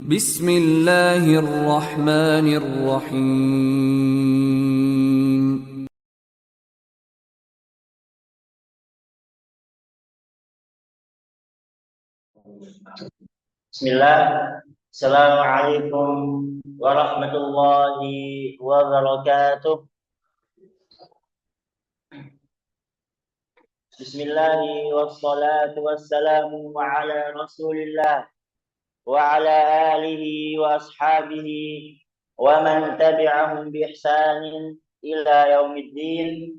Bismillahirrahmanirrahim. Bismillah. Assalamualaikum warahmatullahi wabarakatuh. Bismillahi wassalatu wassalamu ala rasulillah wa ala alihi wa ashabihi wa man tabi'ahum bi ihsanin ila yaumiddin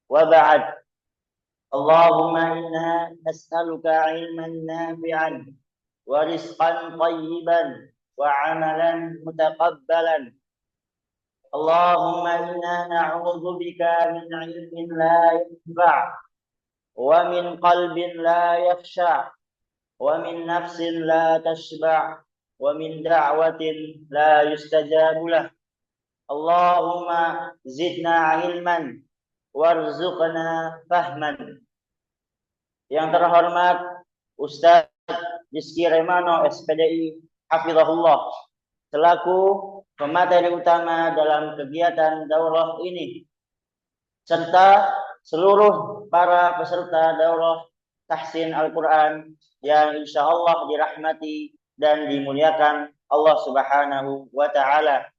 wa ba'd. Allahumma inna nas'aluka ilman nafi'an wa rizqan tayyiban wa amalan mutaqabbalan. Allahumma inna na'udzu bika min ilmin la yanfa' wa min qalbin la yakhsha' wa min nafsin la tashba' wa min da'watin la yustajabu lah. Allahumma zidna ilman warzuqna fahman. Yang terhormat Ustaz Rizky Remano SPDI Hafizahullah selaku pemateri utama dalam kegiatan daurah ini, serta seluruh para peserta daurah tahsin Al-Quran yang insya Allah dirahmati dan dimuliakan Allah Subhanahu wa Ta'ala.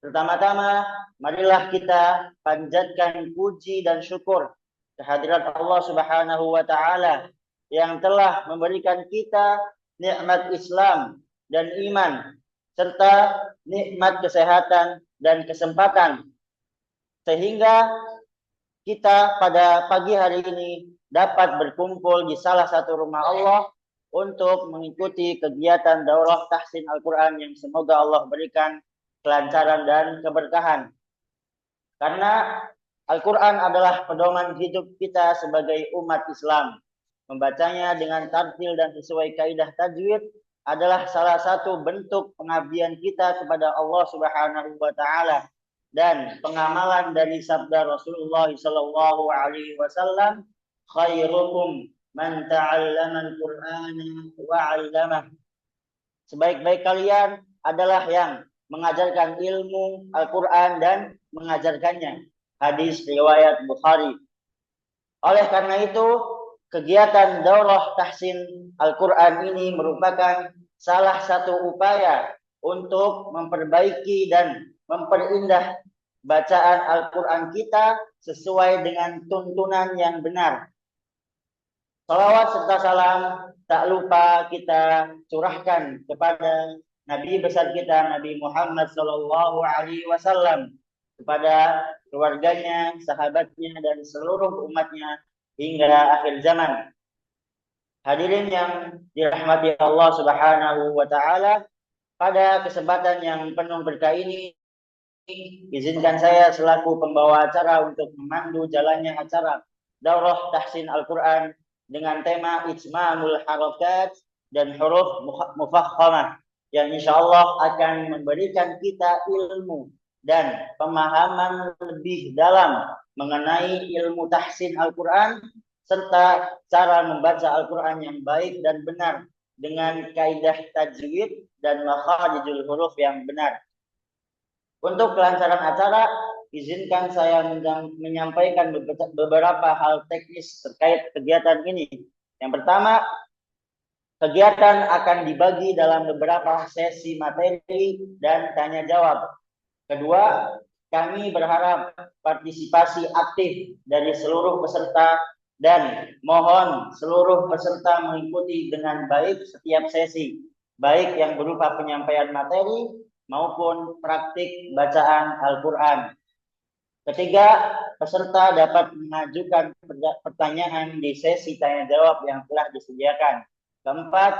Pertama-tama, marilah kita panjatkan puji dan syukur kehadirat Allah Subhanahu wa Ta'ala yang telah memberikan kita nikmat Islam dan iman serta nikmat kesehatan dan kesempatan, sehingga kita pada pagi hari ini dapat berkumpul di salah satu rumah Allah untuk mengikuti kegiatan daurah tahsin Al-Quran yang semoga Allah berikan kelancaran dan keberkahan. Karena Al-Quran adalah pedoman hidup kita sebagai umat Islam. Membacanya dengan tartil dan sesuai kaidah tajwid adalah salah satu bentuk pengabdian kita kepada Allah Subhanahu wa Ta'ala dan pengamalan dari sabda Rasulullah sallallahu alaihi wasallam, khairukum man ta'allama al-Qur'ana wa 'allamah. Sebaik-baik kalian adalah yang mengajarkan ilmu Al-Quran dan mengajarkannya. Hadis riwayat Bukhari. Oleh karena itu, kegiatan daurah tahsin Al-Quran ini merupakan salah satu upaya untuk memperbaiki dan memperindah bacaan Al-Quran kita sesuai dengan tuntunan yang benar. Salawat serta salam tak lupa kita curahkan kepada Nabi besar kita, Nabi Muhammad sallallahu alaihi wasallam, kepada keluarganya, sahabatnya, dan seluruh umatnya hingga akhir zaman. Hadirin yang dirahmati Allah Subhanahu wa Ta'ala, pada kesempatan yang penuh berkah ini, izinkan saya selaku pembawa acara untuk memandu jalannya acara daurah tahsin Al-Quran dengan tema Itsmamul Harakat dan huruf mufakhamah, yang insya Allah akan memberikan kita ilmu dan pemahaman lebih dalam mengenai ilmu tahsin Al-Quran serta cara membaca Al-Quran yang baik dan benar dengan kaidah tajwid dan makharijul huruf yang benar. Untuk kelancaran acara, izinkan saya menyampaikan beberapa hal teknis terkait kegiatan ini. Yang pertama, kegiatan akan dibagi dalam beberapa sesi materi dan tanya jawab. Kedua, kami berharap partisipasi aktif dari seluruh peserta dan mohon seluruh peserta mengikuti dengan baik setiap sesi, baik yang berupa penyampaian materi maupun praktik bacaan Al-Quran. Ketiga, peserta dapat mengajukan pertanyaan di sesi tanya jawab yang telah disediakan. Keempat,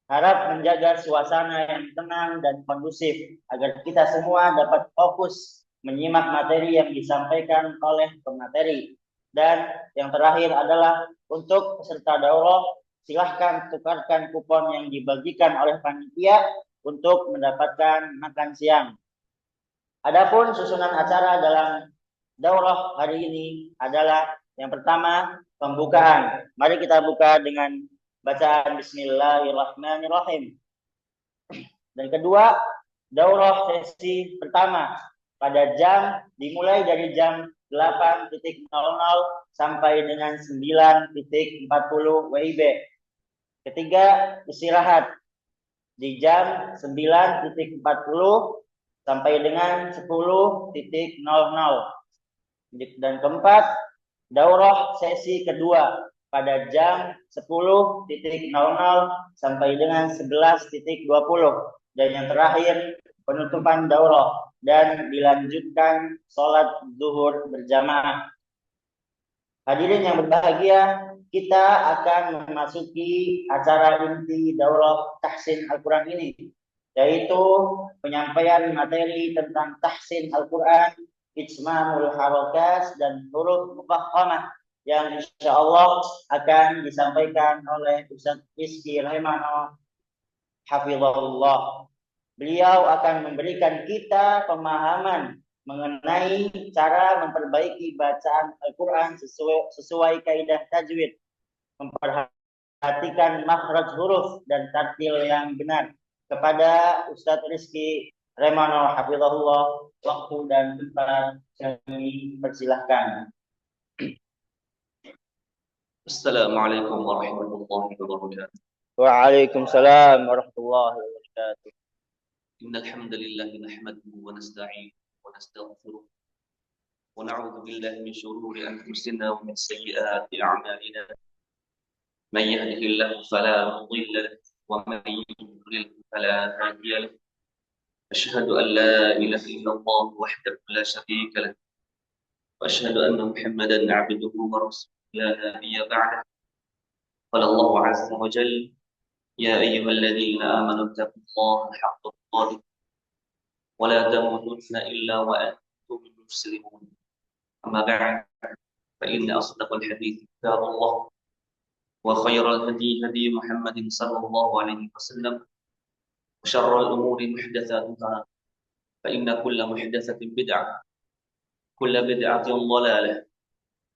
harap menjaga suasana yang tenang dan kondusif agar kita semua dapat fokus menyimak materi yang disampaikan oleh pemateri. Dan yang terakhir adalah untuk peserta daurah, silahkan tukarkan kupon yang dibagikan oleh panitia untuk mendapatkan makan siang. Adapun susunan acara dalam daurah hari ini adalah yang pertama, pembukaan. Mari kita buka dengan bacaan Bismillahirrahmanirrahim. Dan kedua, daurah sesi pertama pada dimulai dari jam 8.00 sampai dengan 9.40 WIB. Ketiga, istirahat di jam 9.40 sampai dengan 10.00. Dan keempat, daurah sesi kedua pada jam 10.00 sampai dengan 11.20. Dan yang terakhir, penutupan daurah dan dilanjutkan sholat zuhur berjamaah. Hadirin yang berbahagia, kita akan memasuki acara inti daurah tahsin Al-Quran ini, yaitu penyampaian materi tentang tahsin Al-Quran, ijmamul harakat dan huruf mufakhamah yang insya Allah akan disampaikan oleh Ustaz Rizky Rahimano Hafizahullah. Beliau akan memberikan kita pemahaman mengenai cara memperbaiki bacaan Al-Quran sesuai kaidah tajwid, memperhatikan makhraj huruf dan tartil yang benar. Kepada Ustaz Rizky Remano Hafizahullah, waktu dan tempat kami persilahkan. Assalamualaikum warahmatullahi wabarakatuh. Waalaikumsalam warahmatullahi wabarakatuh. Innal hamdalillah nahmaduhu wa nasta'inuhu wa nastaghfiruh wa na'udzu billahi min shururi anfusina wa min sayyiati a'malina. Man yahdihillahu fala mudilla lahu wa man yudlil fala hadiya lahu. Asyhadu an la ilaha illallah wahdahu la syarika lahu wa asyhadu anna Muhammadan 'abduhu wa rasuluhu la nabiyya ba'dahu. Qala Allah 'azza wa jalla يا أيها الذين آمنوا اتقوا الله حق تقاته ولا تموتن إلا وأنتم مسلمون. أما بعد فإن أصدق الحديث كتاب الله وخير الهدي هدي محمد صلى الله عليه وسلم وشر الأمور محدثاتها فإن كل محدثة بدعة كل بدعة ضلالة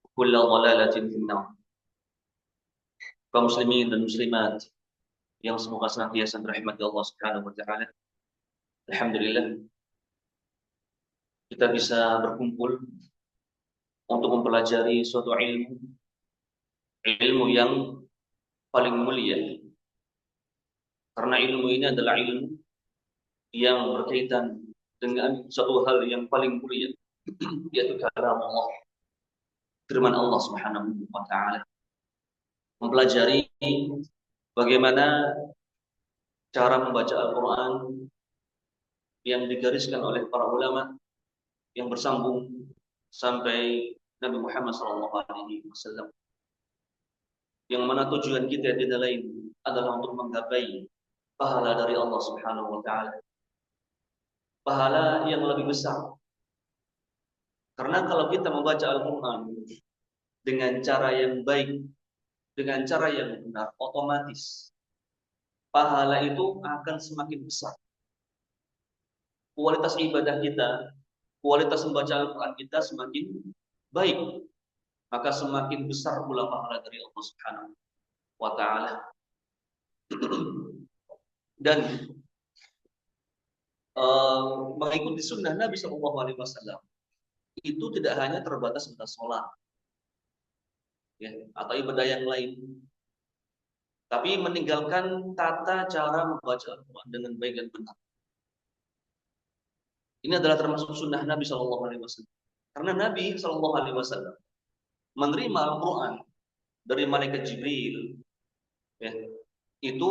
وكل ضلالة في النار. Kaum muslimin dan muslimat yang semoga senantiasa dirahmati Allah Subhanahu wa taala. Alhamdulillah kita bisa berkumpul untuk mempelajari suatu ilmu yang paling mulia. Karena ilmu ini adalah ilmu yang berkaitan dengan suatu hal yang paling mulia, yaitu kalam Allah, firman Allah Subhanahu wa taala. Mempelajari bagaimana cara membaca Al-Quran yang digariskan oleh para ulama yang bersambung sampai Nabi Muhammad SAW, yang mana tujuan kita tidak lain adalah untuk menggapai pahala dari Allah Subhanahu wa taala, pahala yang lebih besar. Karena kalau kita membaca Al-Quran dengan cara yang baik, dengan cara yang benar, otomatis pahala itu akan semakin besar. Kualitas ibadah kita, kualitas membaca Al-Quran kita semakin baik, maka semakin besar pula pahala dari Allah Subhanahu wa taala. Dan mengikuti sunnah Nabi SAW itu tidak hanya terbatas pada sholat, ya, atau ibadah yang lain, tapi meninggalkan tata cara membaca Al-Quran dengan baik dan benar. Ini adalah termasuk sunnah Nabi SAW. Karena Nabi SAW menerima Al-Quran dari malaikat Jibril, ya, itu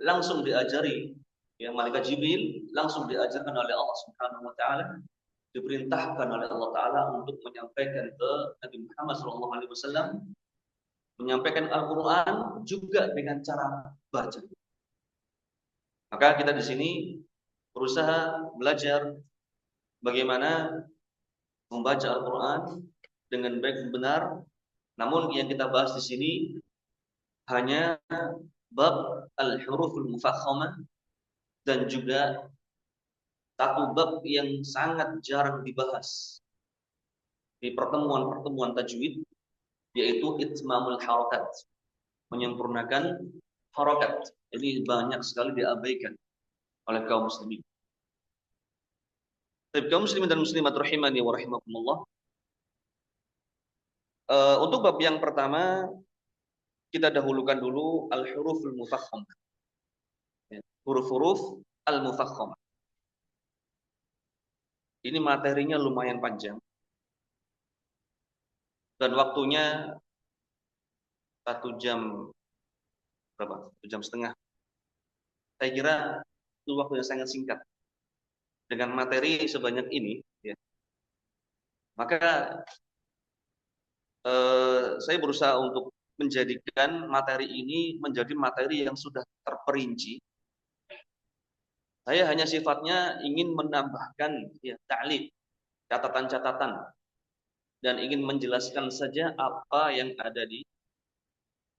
langsung diajari, ya, malaikat Jibril langsung diajarkan oleh Allah Subhanahu wa taala, diperintahkan oleh Allah taala untuk menyampaikan ke Nabi Muhammad SAW, menyampaikan Al-Quran juga dengan cara baca. Maka kita di sini berusaha belajar bagaimana membaca Al-Quran dengan baik dan benar. Namun yang kita bahas di sini hanya bab al-huruful mufakhamah dan juga satu bab yang sangat jarang dibahas di pertemuan-pertemuan tajwid, yaitu itmamul harakat, menyempurnakan harakat. Ini banyak sekali diabaikan. oleh kaum muslimin. Baik, kaum muslimin dan muslimat rahimani wa rahimakumullah. Untuk bab yang pertama kita dahulukan dulu al-huruful mufakhamah. Ya, huruf-huruf al-mufakhamah. Ini materinya lumayan panjang dan waktunya 1 jam berapa? 1 jam setengah. Saya kira itu waktu yang sangat singkat. Dengan materi sebanyak ini, ya, maka saya berusaha untuk menjadikan materi ini menjadi materi yang sudah terperinci. Saya hanya sifatnya ingin menambahkan ya, ta'liq, catatan-catatan, dan ingin menjelaskan saja apa yang ada di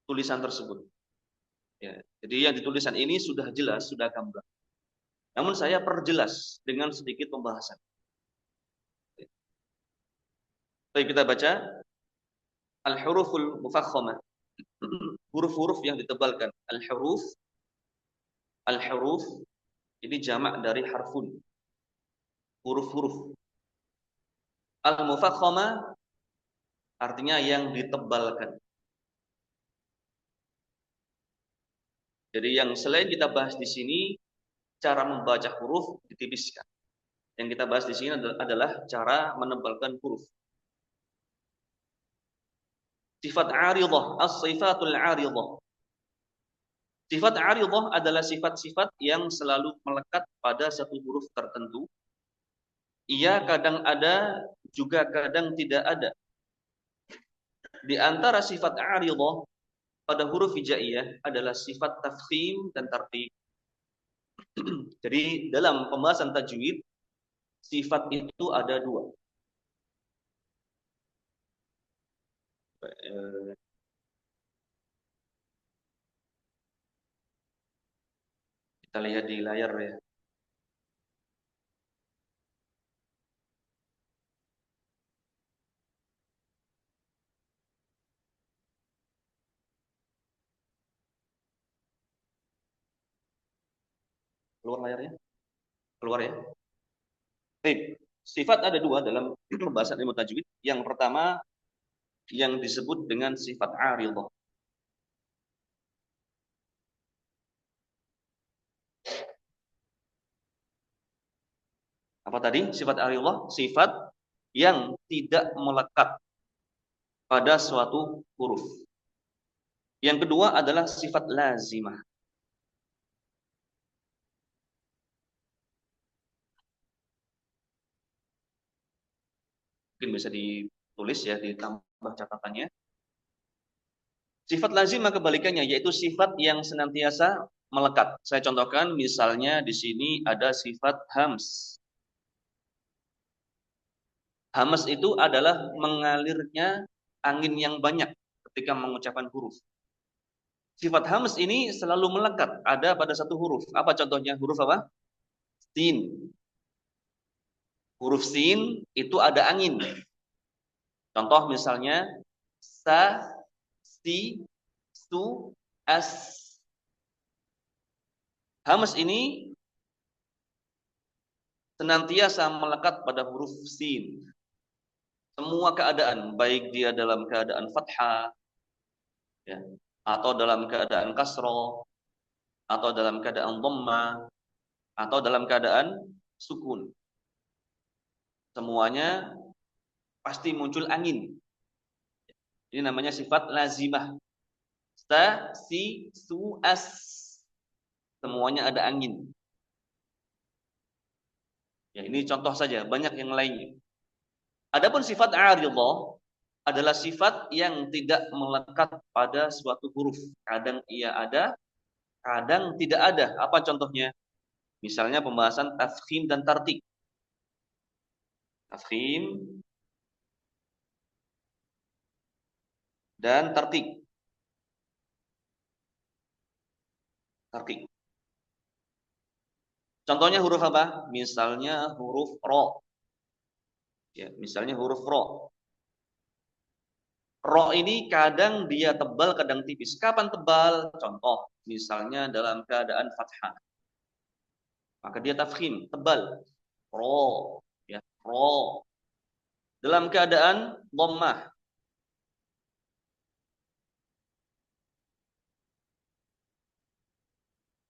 tulisan tersebut. Ya, jadi yang di tulisan ini sudah jelas, sudah gamblang. Namun saya perjelas dengan sedikit pembahasan. Baik, kita baca al-huruful mufakhamah. Huruf-huruf yang ditebalkan. Al-huruf ini jamak dari harfun. Huruf-huruf. Al-mufakhamah artinya yang ditebalkan. Jadi yang selain kita bahas di sini, cara membaca huruf ditipiskan. Yang kita bahas di sini adalah cara menebalkan huruf. Sifat aridah, as-sifatul aridah. Sifat aridah adalah sifat-sifat yang selalu melekat pada satu huruf tertentu. Ia kadang ada, juga kadang tidak ada. Di antara sifat aridah pada huruf hijaiyah adalah sifat tafkhim dan tarqiq. Jadi dalam pembahasan tajwid, sifat itu ada 2. Kita lihat di layar ya. Keluar layarnya? Keluar ya. Baik, sifat ada 2 dalam pembahasan ilmu tajwid. Yang pertama yang disebut dengan sifat aridah. Apa tadi? Sifat aridah, sifat yang tidak melekat pada suatu huruf. Yang kedua adalah sifat lazimah. Mungkin bisa ditulis ya, ditambah catatannya. Sifat lazimah kebalikannya, yaitu sifat yang senantiasa melekat. Saya contohkan, misalnya di sini ada sifat hams. Hams itu adalah mengalirnya angin yang banyak ketika mengucapkan huruf. Sifat hams ini selalu melekat, ada pada satu huruf. Apa contohnya? Huruf apa? Sin. Huruf sin itu ada angin. Contoh misalnya sa, si, su, as. Hams ini senantiasa melekat pada huruf sin. Semua keadaan, baik dia dalam keadaan fathah, ya, atau dalam keadaan kasroh, atau dalam keadaan dhamma, atau dalam keadaan sukun. Semuanya pasti muncul angin. Ini namanya sifat lazimah. Sa, si, su, as. Semuanya ada angin. Ya, ini contoh saja, banyak yang lainnya. Adapun sifat aridah adalah sifat yang tidak melekat pada suatu huruf. Kadang ia ada, kadang tidak ada. Apa contohnya? Misalnya pembahasan tafkhim dan tarqiq. Tafkhim dan tarqiq. Tarqiq. Contohnya huruf apa? Misalnya huruf ro. Ya, misalnya huruf ro. Ro ini kadang dia tebal, kadang tipis. Kapan tebal? Contoh, misalnya dalam keadaan fathah. maka dia tafkhim, tebal. Ro, ya, ro. Dalam keadaan dhammah,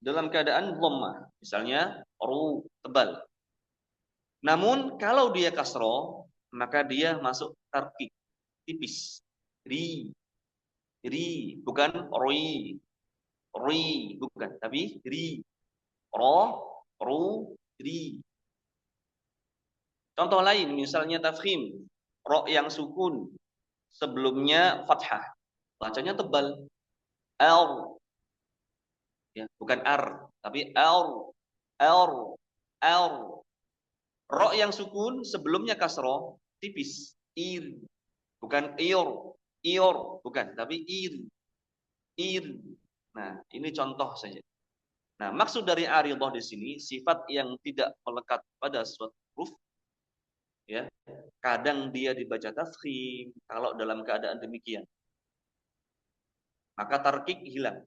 dalam keadaan dhammah, misalnya ru, tebal. Namun kalau dia kasro, maka dia masuk tarqiq, tipis. Ri, ri, bukan roi, ri, bukan, tapi ri, ro, ru, ri. Contoh lain, misalnya tafkhim, ro yang sukun, sebelumnya fathah, bacanya tebal, l, ya, bukan r, tapi l, l, l. Ro yang sukun sebelumnya kasro, tipis, ir, bukan ior, ior, bukan, tapi ir, ir. Nah, ini contoh saja. Nah, maksud dari aridah di sini sifat yang tidak melekat pada suatu huruf, ya. Kadang dia dibaca tafkhim kalau dalam keadaan demikian, maka tarkik hilang.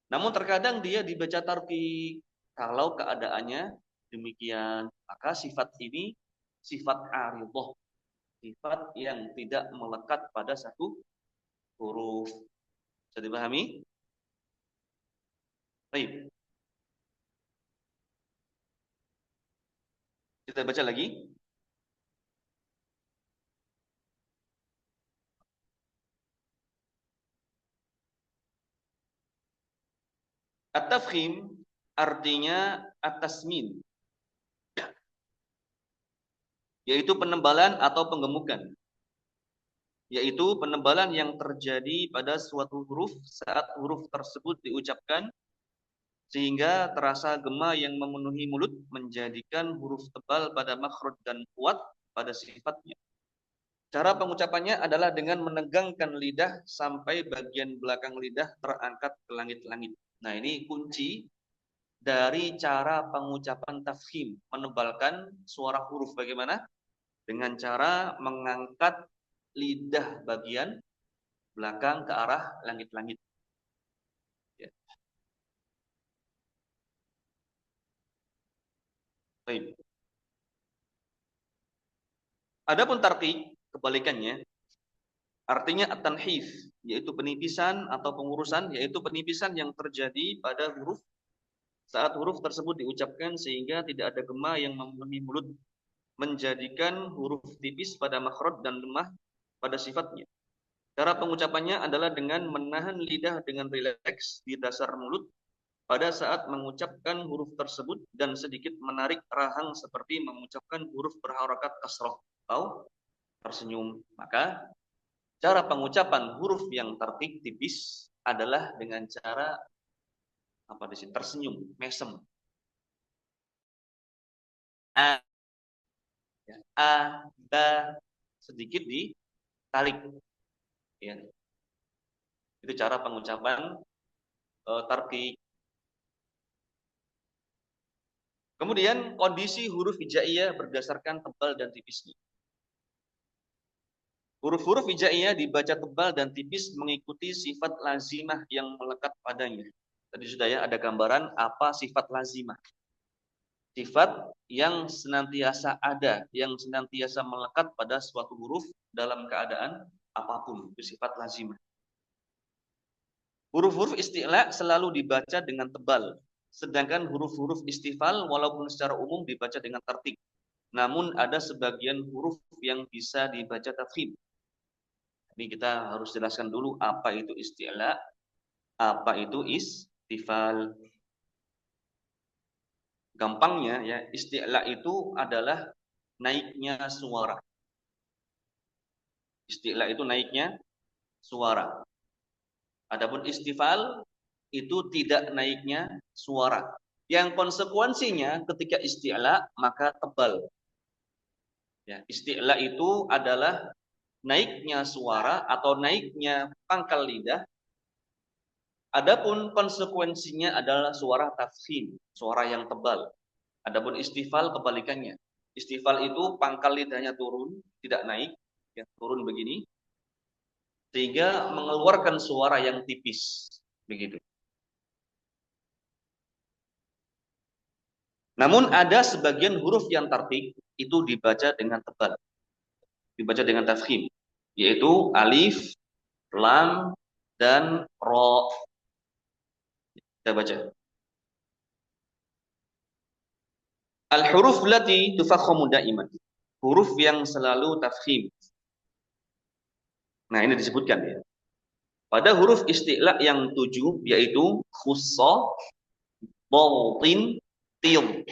Namun terkadang dia dibaca tarkik kalau keadaannya demikian, maka sifat ini sifat aridah, sifat yang tidak melekat pada satu huruf. Bisa dipahami? Baik. Kita baca lagi. At-tafkhim artinya at-tasmin, yaitu penebalan atau penggemukan. Yaitu penebalan yang terjadi pada suatu huruf saat huruf tersebut diucapkan sehingga terasa gema yang memenuhi mulut, menjadikan huruf tebal pada makhraj dan kuat pada sifatnya. Cara pengucapannya adalah dengan menegangkan lidah sampai bagian belakang lidah terangkat ke langit-langit. Nah, ini kunci dari cara pengucapan tafkhim, menebalkan suara huruf bagaimana? Dengan cara mengangkat lidah bagian belakang ke arah langit-langit. Ya. Baik. Adapun tarqiq kebalikannya, artinya at-tanhif, yaitu penipisan atau pengurusan, yaitu penipisan yang terjadi pada huruf saat huruf tersebut diucapkan sehingga tidak ada gema yang memenuhi mulut, menjadikan huruf tipis pada makhraj dan lemah pada sifatnya. Cara pengucapannya adalah dengan menahan lidah dengan rileks di dasar mulut pada saat mengucapkan huruf tersebut dan sedikit menarik rahang seperti mengucapkan huruf berharakat kasroh atau tersenyum. Maka cara pengucapan huruf yang tertik tipis adalah dengan cara apa di sini? Tersenyum, mesem. A, ya, a, ba, sedikit ditarik. Ya. Itu cara pengucapan tarqiq. Kemudian kondisi huruf hijaiyah berdasarkan tebal dan tipisnya. Huruf-huruf hijaiyah dibaca tebal dan tipis mengikuti sifat lazimah yang melekat padanya. Tadi sudah ya ada gambaran apa sifat lazimah. Sifat yang senantiasa ada, yang senantiasa melekat pada suatu huruf dalam keadaan apapun, itu sifat lazimah. Huruf-huruf isti'la selalu dibaca dengan tebal, sedangkan huruf-huruf istifal walaupun secara umum dibaca dengan tartik. Namun ada sebagian huruf yang bisa dibaca tafkhim. Ini kita harus jelaskan dulu apa itu isti'la, apa itu istifal. Gampangnya ya, isti'la itu adalah naiknya suara. Isti'la itu naiknya suara. Adapun istifal itu tidak naiknya suara. Yang konsekuensinya ketika isti'la maka tebal. Ya, isti'la itu adalah naiknya suara atau naiknya pangkal lidah. Adapun konsekuensinya adalah suara tafkhim, suara yang tebal. Adapun istifal kebalikannya. Istifal itu pangkal lidahnya turun, tidak naik, ya, turun begini, sehingga mengeluarkan suara yang tipis, begitu. Namun ada sebagian huruf yang tarqiq itu dibaca dengan tebal, dibaca dengan tafkhim, yaitu alif, lam, dan ro. Kita baca. Al-huruf lati tufakhamu da'iman. Huruf yang selalu tafkhim. Nah, ini disebutkan ya. Pada huruf isti'la yang 7 yaitu khussa, dhatin, til,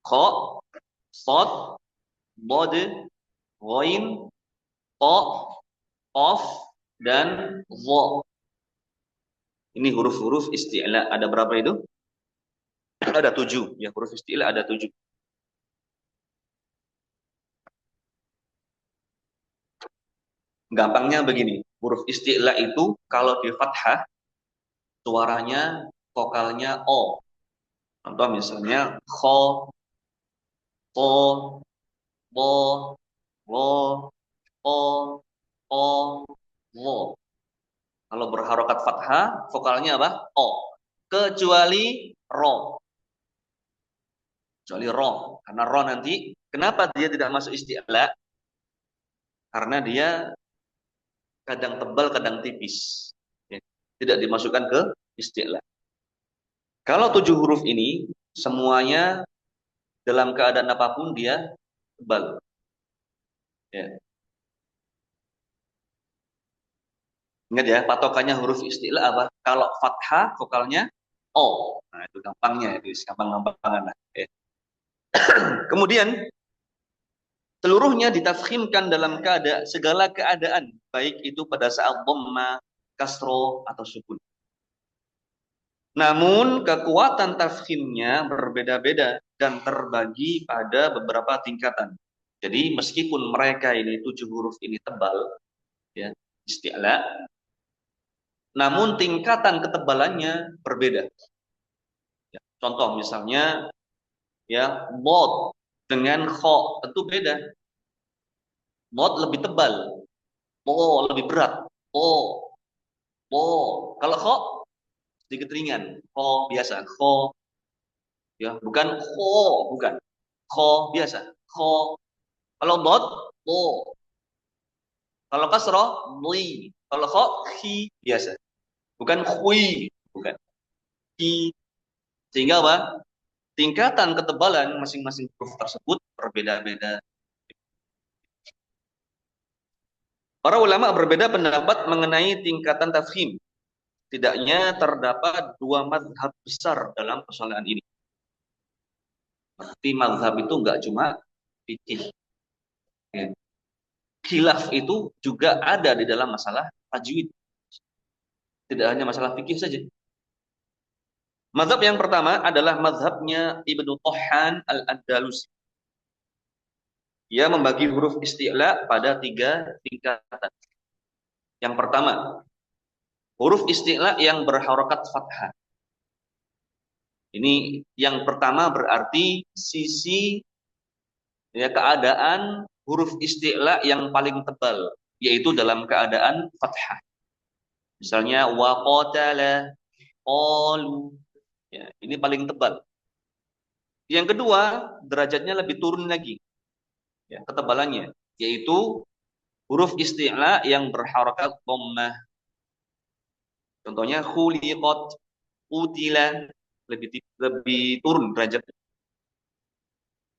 kha, sad, dad, ghain, ta, qaf, dan dha. Ini huruf-huruf isti'la. Ada berapa itu? Ada 7. Ya, huruf isti'la ada 7. Gampangnya begini. Huruf isti'la itu kalau di fathah suaranya vokalnya o. Contoh misalnya kho, ko, bo, lo, o, o, lo. Kalau berharokat fathah, vokalnya apa? O. Kecuali ro. Kecuali ro. Karena ro nanti, kenapa dia tidak masuk isti'la? Karena dia kadang tebal, kadang tipis. Ya, tidak dimasukkan ke isti'la. Kalau 7 huruf ini, semuanya dalam keadaan apapun dia tebal. Ya. Ingat ya, patokannya huruf isti'la apa? Kalau fathah, vokalnya O. Nah, itu gampangnya, itu gampang-gampangan lah. Ya. Kemudian, seluruhnya ditafkhimkan dalam segala keadaan, baik itu pada saat dhamma, kasro, atau sukun. Namun kekuatan tafkhimnya berbeda-beda dan terbagi pada beberapa tingkatan. Jadi meskipun mereka ini 7 huruf ini tebal, ya, isti'la, namun tingkatan ketebalannya berbeda. Ya, contoh misalnya, ya, bod dengan kho tentu beda. Bod lebih tebal, bo lebih berat, bo. Kalau kho sedikit ringan, kho biasa, kho, ya, bukan kho, bukan kho biasa, kho. Kalau bod, bo. Kalau kasro, li. Kalau kho, khi biasa, bukan khui, bukan khi. Sehingga apa? Tingkatan ketebalan masing-masing huruf tersebut berbeda-beda. Para ulama berbeda pendapat mengenai tingkatan tafkhim. Tidaknya terdapat 2 mazhab besar dalam persoalan ini. Berarti mazhab itu enggak cuma fikih. Ya. Khilaf itu juga ada di dalam masalah tajwid. Tidak hanya masalah fikih saja. Mazhab yang pertama adalah mazhabnya Ibnu Tohan Al-Andalusi. Ia membagi huruf isti'la pada 3 tingkatan. Yang pertama, huruf isti'la yang berharokat fathah. Ini yang pertama berarti sisi, ya, keadaan huruf isti'la yang paling tebal, yaitu dalam keadaan fathah. Misalnya wa qatala, qalu. Ya, ini paling tebal. Yang kedua, derajatnya lebih turun lagi. Ya, ketebalannya, yaitu huruf isti'la yang berharokat dhammah. Contohnya khuliqat, utila, lebih turun derajatnya.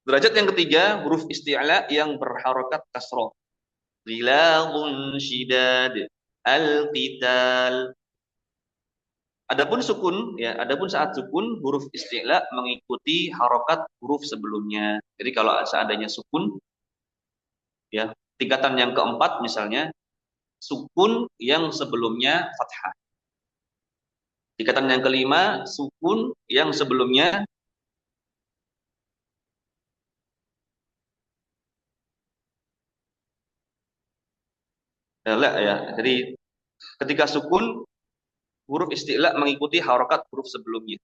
Derajat yang ketiga, huruf isti'la yang berharokat kasroh. Ghilazun shidad, al-qital. Adapun sukun, ya, adapun saat sukun, huruf isti'la mengikuti harokat huruf sebelumnya. Jadi kalau seandainya sukun, ya, tingkatan yang keempat misalnya, sukun yang sebelumnya fathah. Tingkatan yang kelima, sukun yang sebelumnya ya. Jadi ketika sukun, huruf isti'la mengikuti harokat huruf sebelumnya.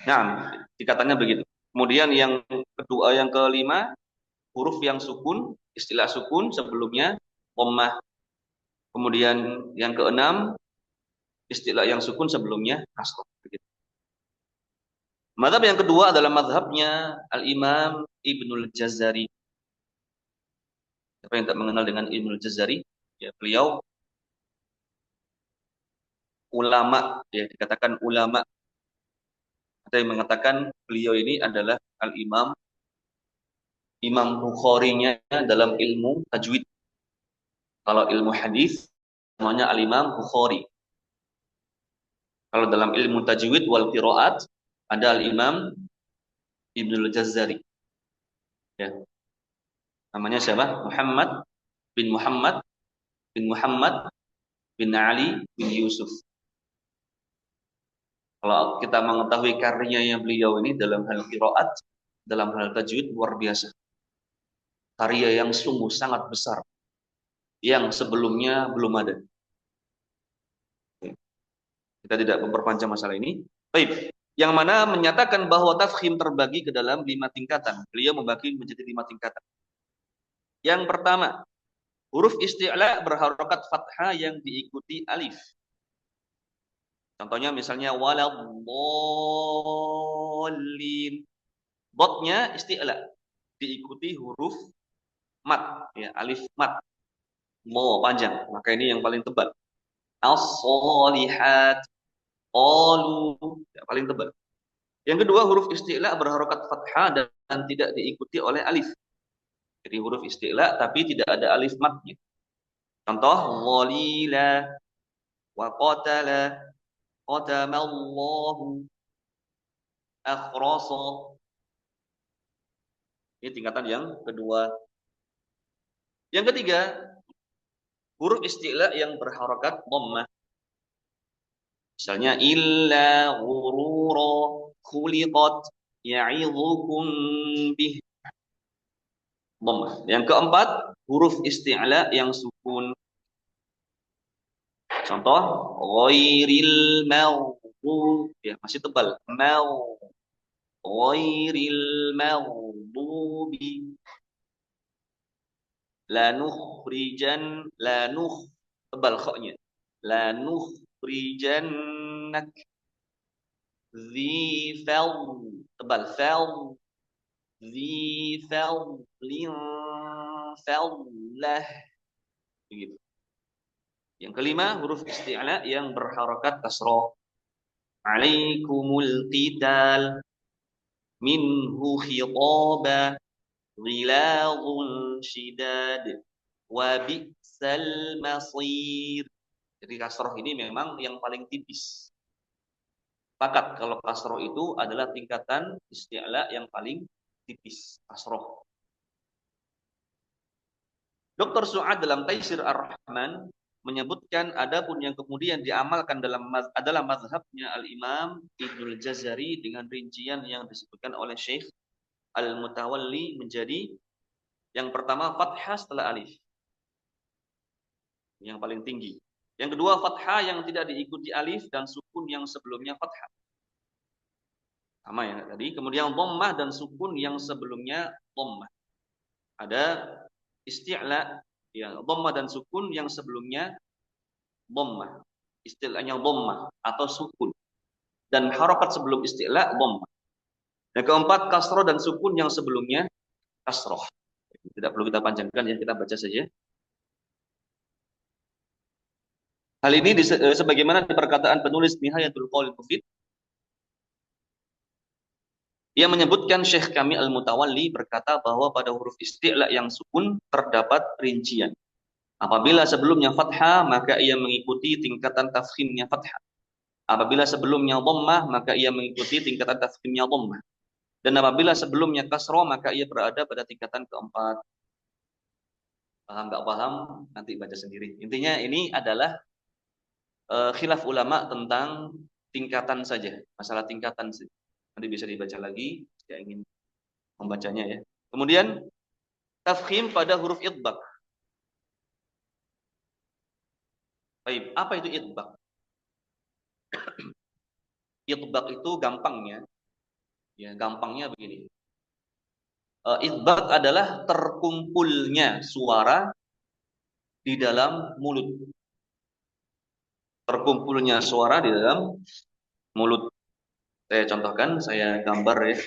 Nah, tingkatannya begitu. Kemudian yang kedua, yang kelima, huruf yang sukun, istilah sukun sebelumnya dhammah. Kemudian yang keenam, istilah yang sukun sebelumnya kasroh. Mazhab yang kedua adalah mazhabnya Al-Imam Ibnul Jazari. Siapa yang tak mengenal dengan Ibnul Jazari? Ya, beliau ulama, ya dikatakan ulama. Ada yang mengatakan beliau ini adalah Al-Imam Imam Bukhari-nya dalam ilmu tajwid. Kalau ilmu hadis namanya Al-Imam Bukhari. Kalau dalam ilmu tajwid wal qiraat ada Al-Imam Ibnul Jazari. Ya. Namanya siapa? Muhammad bin Muhammad bin Muhammad bin Ali bin Yusuf. Kalau kita mengetahui karyanya beliau ini dalam hal qiraat, dalam hal tajwid luar biasa. Karya yang sungguh sangat besar yang sebelumnya belum ada. Kita tidak memperpanjang masalah ini. Baik, yang mana menyatakan bahwa tafkhim terbagi ke dalam 5 tingkatan. Beliau membagi menjadi 5 tingkatan. Yang pertama, huruf isti'la berharokat fathah yang diikuti alif. Contohnya misalnya waladhdallin. Dotnya isti'la diikuti huruf mat, ya, alif mat. Mo panjang, maka ini yang paling tebal. As-solihat, qalu, ya, paling tebal. Yang kedua, huruf isti'la berharokat fathah dan tidak diikuti oleh alif. Jadi huruf isti'la tapi tidak ada alif matnya. Contoh, walila, wa qatala, qatamallahu, akhrasa. Ini tingkatan yang kedua. Yang ketiga, huruf isti'la yang berharokat dhammah. Misalnya, illa ghurura khuliqat ya'idhukum bih. Dhammah. Yang keempat, huruf isti'la yang sukun. Contoh, ghairil maghdub, ya masih tebal. Ghairil maghdubi. Lanuh tebal khoknya. Lanukhrijannak zi fal tebal fal zi falin fallah begitu. Yang kelima, huruf isti'la yang berharokat kasroh. Alaikumul qital minhu khitaba ghiladun shidad wa bi'sal masir. Jadi kasroh ini memang yang paling tipis. Sepakat kalau kasroh itu adalah tingkatan isti'la yang paling tipis, kasroh. Dr. Su'ad dalam Taisir Ar-Rahman menyebutkan adapun yang kemudian diamalkan adalah mazhabnya Al-Imam Ibnul Jazari dengan rincian yang disebutkan oleh Syekh Al-Mutawalli menjadi yang pertama fathah setelah alif. Yang paling tinggi. Yang kedua fathah yang tidak diikuti alif dan sukun yang sebelumnya fathah. Sama ya tadi. Kemudian dhammah dan sukun yang sebelumnya dhammah. Ada isti'la, ya, dhammah dan sukun yang sebelumnya dhammah. Istilahnya dhammah atau sukun. Dan harakat sebelum isti'la dhammah. Yang keempat kasroh dan sukun yang sebelumnya kasroh. Tidak perlu kita panjangkan ya, kita baca saja. Hal ini sebagaimana di perkataan penulis Nihayatul Qaulil Mufid. Ia menyebutkan Syekh kami Al-Mutawalli berkata bahwa pada huruf isti'la yang sukun terdapat rincian. Apabila sebelumnya fathah, maka ia mengikuti tingkatan tafkhimnya fathah. Apabila sebelumnya dhammah, maka ia mengikuti tingkatan tafkhimnya dhammah. Dan apabila sebelumnya kasroh, maka ia berada pada tingkatan keempat. Paham nggak paham? Nanti baca sendiri. Intinya ini adalah khilaf ulama tentang tingkatan saja. Masalah tingkatan sih. Nanti bisa dibaca lagi jika ingin membacanya ya. Kemudian tafkhim pada huruf idbaq. Baik, apa itu idbaq? Idbaq itu gampangnya, ya gampangnya begini. Idbaq adalah terkumpulnya suara di dalam mulut. Terkumpulnya suara di dalam mulut. Saya contohkan, saya gambar ya.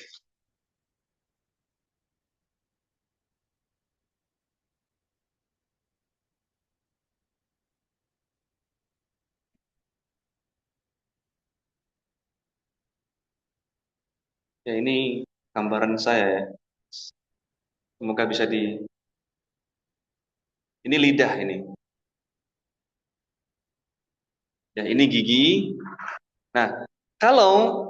Ya ini gambaran saya ya. Semoga bisa di. Ini lidah ini. Ya ini gigi. Nah, kalau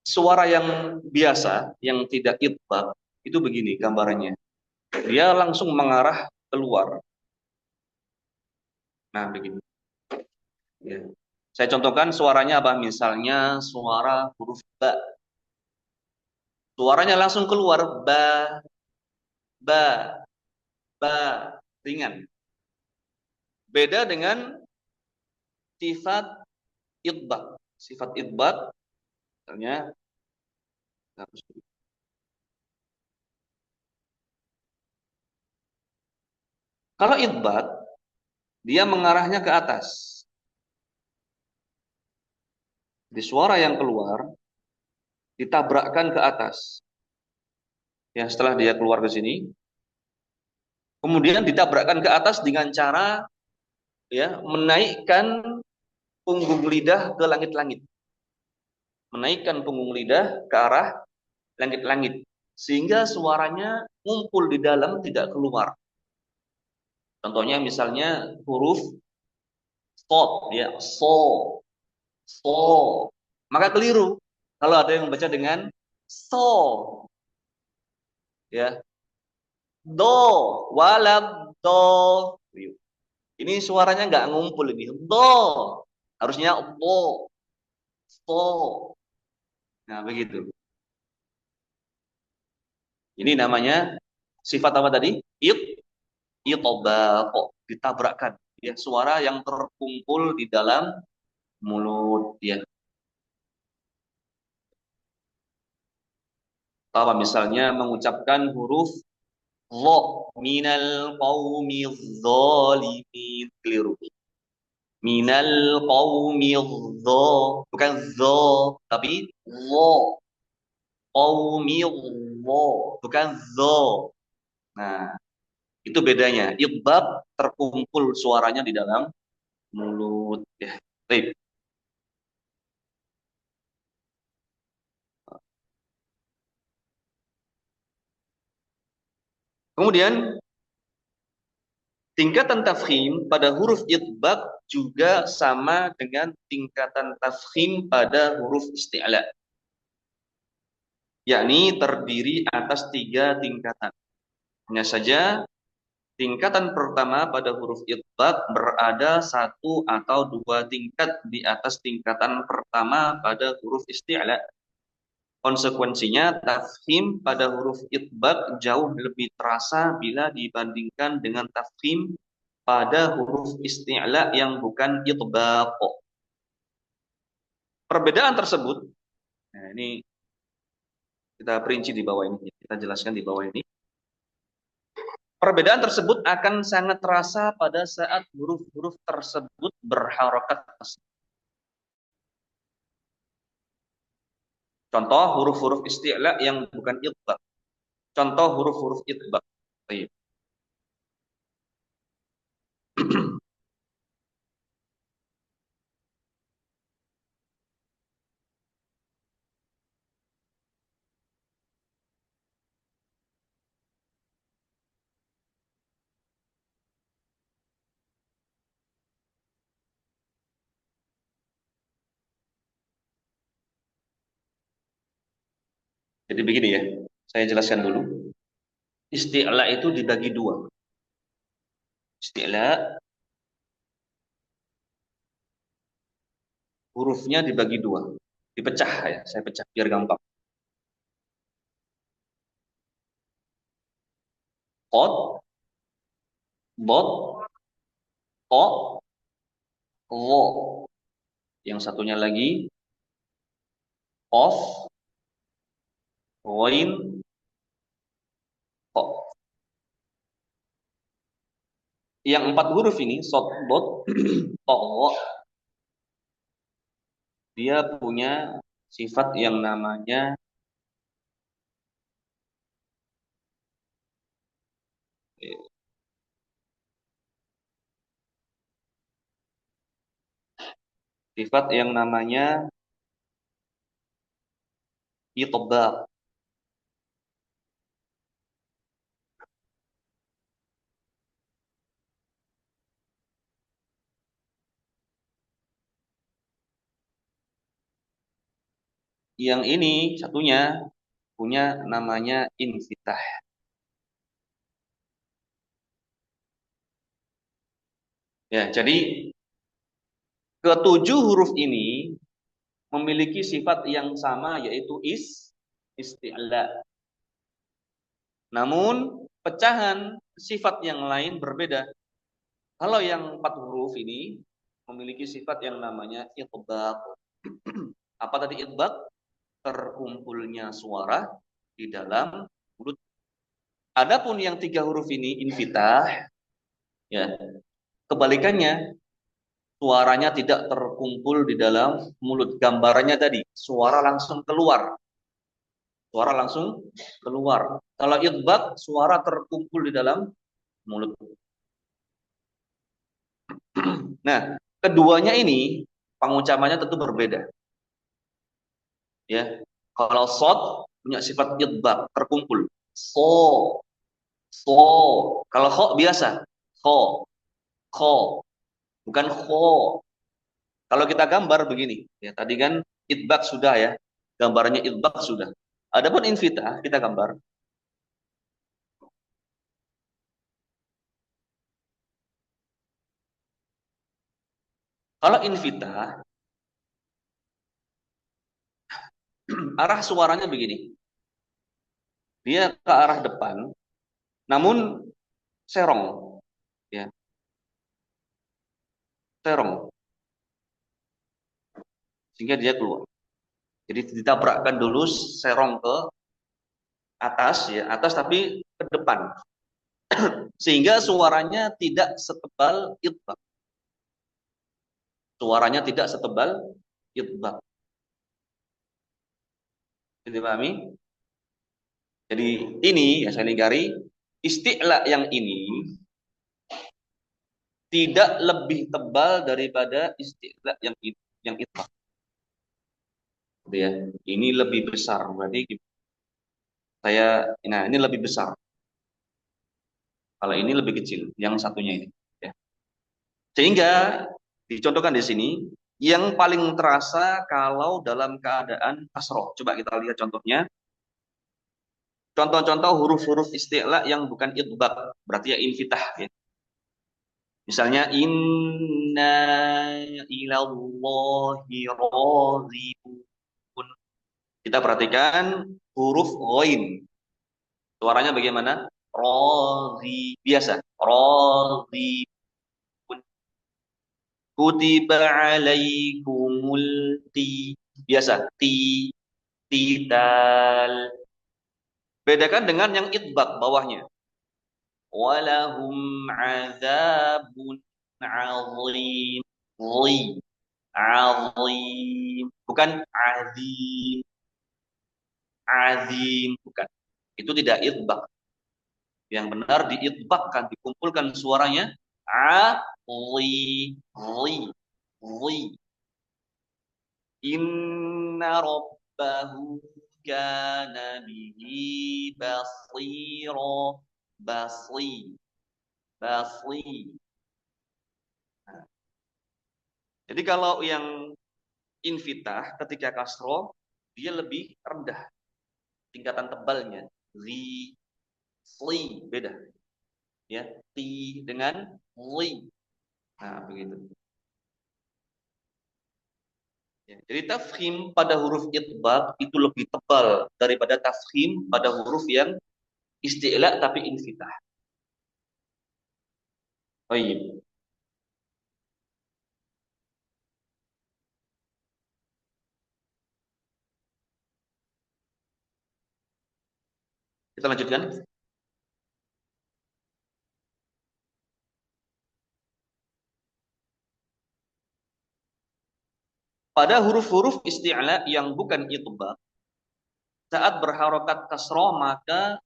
suara yang biasa, yang tidak itbaq, itu begini gambarannya. Dia langsung mengarah keluar. Nah, begini. Ya. Saya contohkan suaranya apa? Misalnya suara huruf ba. Suaranya langsung keluar ba, ba, ba, ringan. Beda dengan sifat itbaq. Sifat itbaq misalnya kalau itbaq dia mengarahnya ke atas. Di suara yang keluar ditabrakkan ke atas. Ya, setelah dia keluar ke sini, kemudian ditabrakkan ke atas dengan cara ya menaikkan punggung lidah ke langit-langit. Menaikkan punggung lidah ke arah langit-langit sehingga suaranya ngumpul di dalam tidak keluar. Contohnya misalnya huruf sod ya, so. Maka keliru kalau ada yang membaca dengan so ya. Do, walad do. Ini suaranya nggak ngumpul ini. Do. Harusnya do, so. Nah, begitu. Ini namanya sifat apa tadi? Itobaqo, ditabrakkan. Ya, suara yang terkumpul di dalam mulut ya. Apa misalnya mengucapkan huruf dho minal qaumi dzalimin, keliru. Minal qaumi dho, bukan dho tapi dho. Qaumi dho, bukan dho. Nah, itu bedanya. Itbaq terkumpul suaranya di dalam mulut ya. Baik. Kemudian tingkatan tafkhim pada huruf itbaq juga sama dengan tingkatan tafkhim pada huruf isti'la. Yakni terdiri atas 3 tingkatan. Hanya saja tingkatan pertama pada huruf itbaq berada 1 atau 2 tingkat di atas tingkatan pertama pada huruf isti'la. Konsekuensinya tafkhim pada huruf itbaq jauh lebih terasa bila dibandingkan dengan tafkhim pada huruf isti'la yang bukan itbaq. Perbedaan tersebut, nah ini kita perinci di bawah ini, kita jelaskan di bawah ini. Perbedaan tersebut akan sangat terasa pada saat huruf-huruf tersebut berharokat. Contoh huruf-huruf isti'la yang bukan itbaq. Contoh huruf-huruf itbaq. Baik. Jadi begini ya, saya jelaskan dulu. Isti'la itu dibagi 2. Isti'la hurufnya dibagi 2. Dipecah ya, saya pecah biar gampang. Qad, dot, to, lo. Yang satunya lagi qaf, ghain, ta. Yang 4 huruf ini, sod, dot, to, lo, dia punya sifat yang namanya sifat yang namanya itbaq. Yang ini satunya punya namanya infitah. Ya, jadi ketujuh huruf ini memiliki sifat yang sama yaitu isti'la. Namun pecahan sifat yang lain berbeda. Kalau yang 4 huruf ini memiliki sifat yang namanya itbaq. Apa tadi itbaq? Terkumpulnya suara di dalam mulut. Adapun yang 3 huruf ini infitah, ya kebalikannya, suaranya tidak terkumpul di dalam mulut. Gambarannya tadi, suara langsung keluar. Suara langsung keluar. Kalau idbaq, suara terkumpul di dalam mulut. Nah, keduanya ini pengucapannya tentu berbeda. Ya, kalau shad punya sifat idbaq, terkumpul. So. Kalau kho biasa, kho, bukan kho. Kalau kita gambar begini, ya tadi kan idbaq sudah ya, gambarnya idbaq sudah. Adapun infitah kita gambar. Kalau invita, arah suaranya begini. Dia ke arah depan, namun serong. Ya, serong. Sehingga dia keluar. Jadi ditabrakkan dulu serong ke atas, ya atas tapi ke depan. Sehingga suaranya tidak setebal itbaq. Suaranya tidak setebal itbaq. Dipahami? Jadi ini, ya saya negari, isti'la yang ini tidak lebih tebal daripada istilah yang itbaq. Gitu ya. Ini lebih besar. Berarti ini lebih besar. Kalau ini lebih kecil, yang satunya ini. Ya. Sehingga dicontohkan di sini, yang paling terasa kalau dalam keadaan kasroh. Coba kita lihat contohnya. Contoh-contoh huruf-huruf istilah yang bukan itbaq, berarti ya infitah. Ya. Misalnya inna ilallahi raghibun. Kita perhatikan huruf ghain. Suaranya bagaimana? Raghib. Biasa. Raghibun. Kutiba alaikumul biasa. Tital. Bedakan dengan yang itbaq bawahnya. Walahum azabun azim. Azim. Bukan azim. Azim. Bukan. Itu tidak itbaq. Yang benar diitbaqkan, dikumpulkan suaranya. Ali. Li. Inna rabbahu kana bihi basira. Basri. Jadi kalau yang infitah ketika kasro dia lebih rendah tingkatan tebalnya. Li beda. Ya, ti dengan li. Nah, begitu. Ya, jadi tafkhim pada huruf itbaq itu lebih tebal daripada tafkhim pada huruf yang isti'la tapi infitah. Oh iya. Kita lanjutkan. pada huruf-huruf isti'la yang bukan itbaq, saat berharokat kasroh maka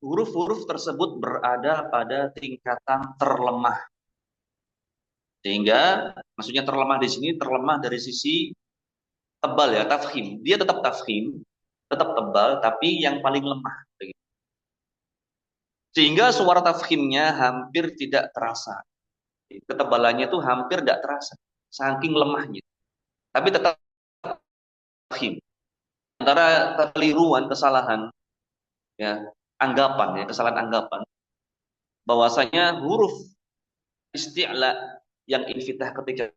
huruf-huruf tersebut berada pada tingkatan terlemah. Sehingga maksudnya terlemah di sini terlemah dari sisi tebal ya, tafkhim. Dia tetap tafkhim, tetap tebal, tapi yang paling lemah. Sehingga suara tafkhimnya hampir tidak terasa. Ketebalannya itu hampir tidak terasa, saking lemahnya. Tapi tetap tafkhim. Antara kekeliruan, kesalahan, ya, anggapan, ya, kesalahan anggapan, bahwasanya huruf isti'la yang infitah ketika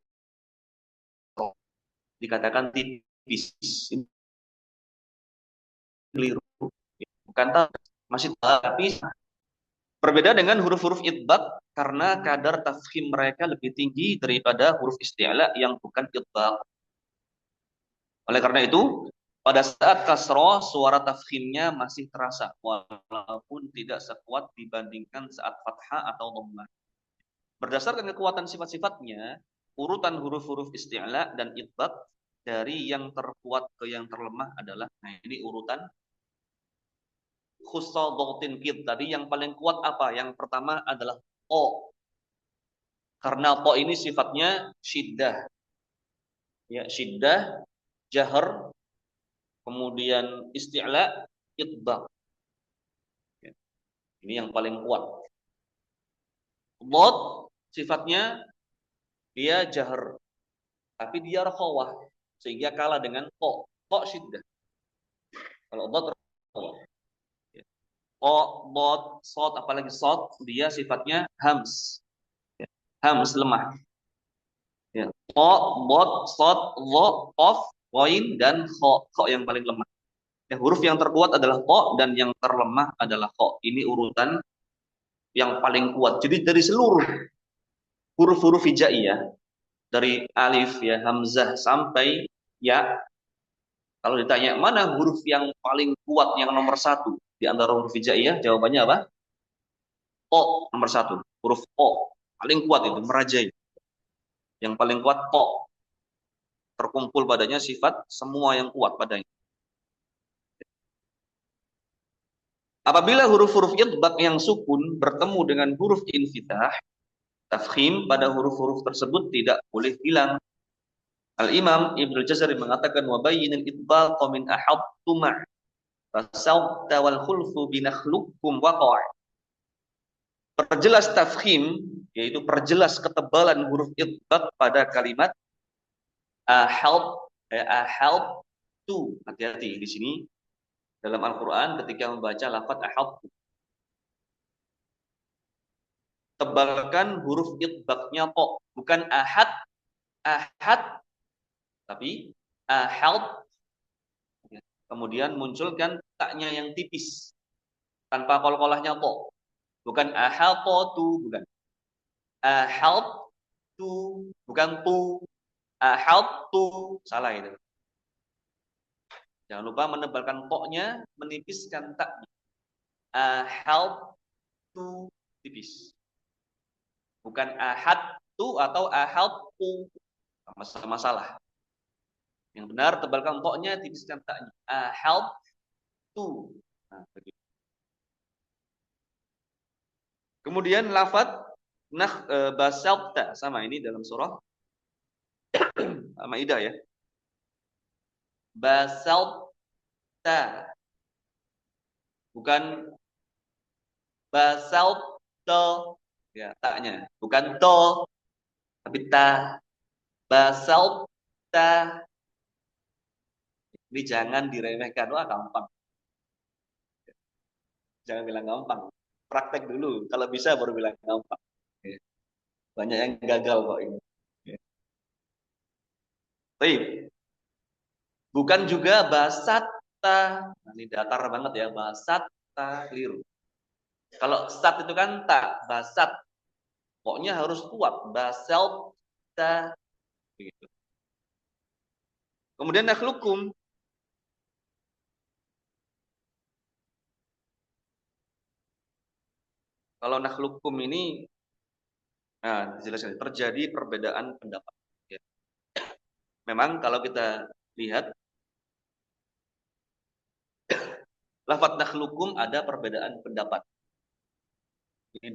dikatakan tipis, ini keliru, bukan masih tapi berbeda dengan huruf-huruf itbaq karena kadar tafkhim mereka lebih tinggi daripada huruf isti'la yang bukan itbaq. Oleh karena itu, pada saat kasroh suara tafkhimnya masih terasa walaupun tidak sekuat dibandingkan saat fathah atau dhammah. Berdasarkan kekuatan sifat-sifatnya, urutan huruf-huruf isti'la dan itbaq dari yang terkuat ke yang terlemah adalah, nah ini urutan khussadhatin kid. Tadi yang paling kuat apa? Yang pertama adalah o. Karena o ini sifatnya syiddah. Ya, syiddah, jahar, kemudian isti'la, itbaq. Ya, ini yang paling kuat. Dhad sifatnya dia jahar, tapi dia rakhawah sehingga kalah dengan o. O syiddah. Kalau dhad rakhawah. Ya. O, dhad, shad apalagi shad dia sifatnya hams. Ya. Hams lemah. Ya. O, dhad, shad, dha, qaf, ghain dan kha. Kha yang paling lemah. Ya, huruf yang terkuat adalah kha dan yang terlemah adalah kha. Ini urutan yang paling kuat. Jadi dari seluruh huruf-huruf hijaiyah, dari alif ya, hamzah sampai ya, kalau ditanya mana huruf yang paling kuat yang nomor satu di antara huruf hijaiyah, jawabannya apa? O nomor satu. Huruf O paling kuat itu, merajai. Yang paling kuat O. Terkumpul padanya sifat semua yang kuat padanya. Apabila huruf-huruf idbaq yang sukun bertemu dengan huruf infitah, tafkhim pada huruf-huruf tersebut tidak boleh hilang. Al-Imam Ibnu Jazari mengatakan wa bayyinil idbaq min ahattu ma' fasawta wal khulfu binakhluqukum waqa'a. Perjelas tafkhim yaitu perjelas ketebalan huruf idbaq pada kalimat ahad tu. Hati-hati di sini dalam Al-Qur'an ketika membaca lafaz ahad, tebalkan huruf idbaqnya to, bukan ahad, ahad, tapi ahad. Kemudian munculkan taknya yang tipis tanpa qalqalahnya to. Bukan ahatu, bukan. Ahad tu, bukan tu. Ahad tu, salah itu. Jangan lupa menebalkan to-nya, menipiskan taknya. Ahad tu, tipis. Bukan ahad tu atau ahad tu. Sama-sama salah. Yang benar tebalkan to-nya, tipiskan taknya. Ahad tu. Nah, begitu. Kemudian lafaz basalta, sama ini dalam surah Al-Maidah ya. Basalta. Bukan basalta. Ya, taknya. Bukan to, tapi ta. Basalta. Ini jangan diremehkan. Wah, gampang. Jangan bilang gampang. Praktek dulu. Kalau bisa baru bilang gampang. Ya. Banyak yang gagal kok ini. Ya. Baik. Bukan juga basata. Nah, ini datar banget ya. Basata, keliru. Kalau sat itu kan tak. Basat. Pokoknya harus kuat. Basalta. Begitu. Kemudian nakhlukum. Kalau nakhlukum ini, nah, dijelaskan terjadi perbedaan pendapat. Ya. Memang kalau kita lihat lafadz nakhlukum ada perbedaan pendapat. Ini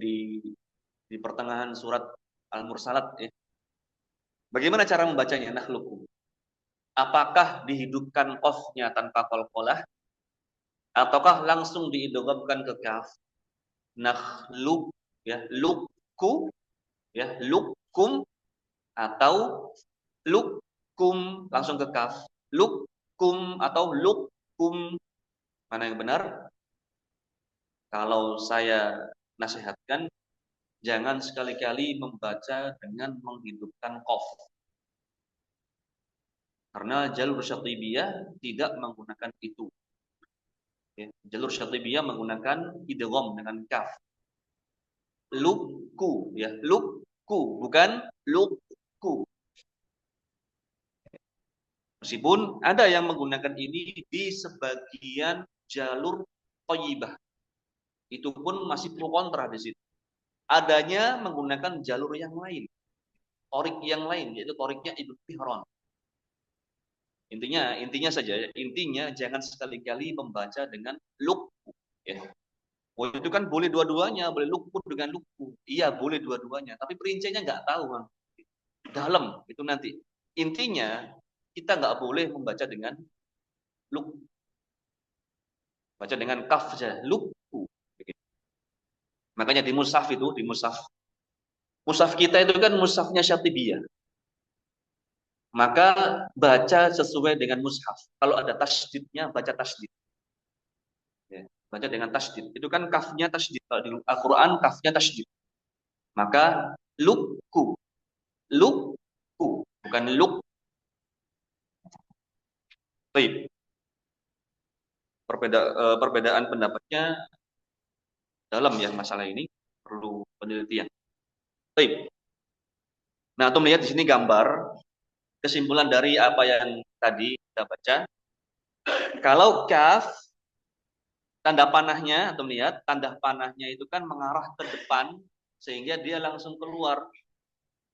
di pertengahan surat Al-Mursalat ya. Bagaimana cara membacanya nakhlukum? Apakah dihidupkan qafnya tanpa qalqalah ataukah langsung diidghamkan ke kaf? Nakhluk ya, lukku ya, lukum atau lukum langsung ke kaf. Lukum atau lukum, mana yang benar? Kalau saya nasihatkan, jangan sekali-kali membaca dengan menghidupkan qaf. Karena jalur syatibiyah tidak menggunakan itu. Ya, jalur syatibiyah menggunakan idgham dengan kaf. Lukku ya, lukku bukan lukku. Meskipun ada yang menggunakan ini di sebagian jalur thayyibah. Itu pun masih pro kontra di situ. Adanya menggunakan jalur yang lain. Torik yang lain, yaitu toriknya Ibnu Mihran. Intinya jangan sekali-kali membaca dengan lukku ya. Oh, itu kan boleh dua-duanya, boleh lukku dengan lukku. Iya, boleh dua-duanya, tapi perinciannya nggak tahu kan. Dalam itu nanti. Intinya kita nggak boleh membaca dengan luk. Baca dengan kaf saja, lukku. Makanya di mushaf itu, mushaf kita itu kan mushafnya Syatibiyah. Maka baca sesuai dengan mushaf. Kalau ada tasydidnya, baca tasydid. Ya, baca dengan tasydid. Itu kan kafnya tasydid. Kalau di Al-Quran kafnya tasydid. Maka lukku. Lukku. Bukan luk. Baik. Perbedaan pendapatnya dalam ya masalah ini. Perlu penelitian. Baik. Nah, untuk melihat di sini gambar. Kesimpulan dari apa yang tadi kita baca. Kalau kaf, tanda panahnya, atau melihat, tanda panahnya itu kan mengarah ke depan, sehingga dia langsung keluar.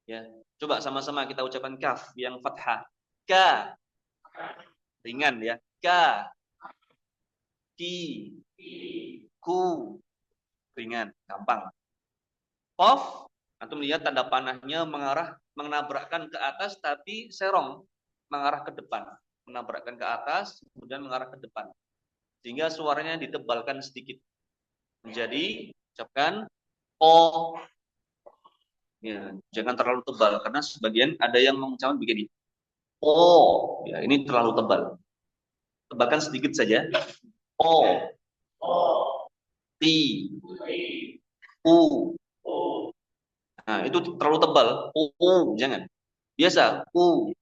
Ya, coba sama-sama kita ucapkan kaf yang fathah. Ka, ringan ya. Ka, ki, ku, ringan, gampang. Qaf, atau melihat tanda panahnya menabrakkan ke atas, tapi serong, mengarah ke depan. Menabrakkan ke atas, kemudian mengarah ke depan. Sehingga suaranya ditebalkan sedikit. Menjadi, ucapkan o. Ya, jangan terlalu tebal karena sebagian ada yang mengucapkan begini. O, ya ini terlalu tebal. Tebalkan sedikit saja. O, ti, u. Nah, itu terlalu tebal. Jangan. Biasa, u.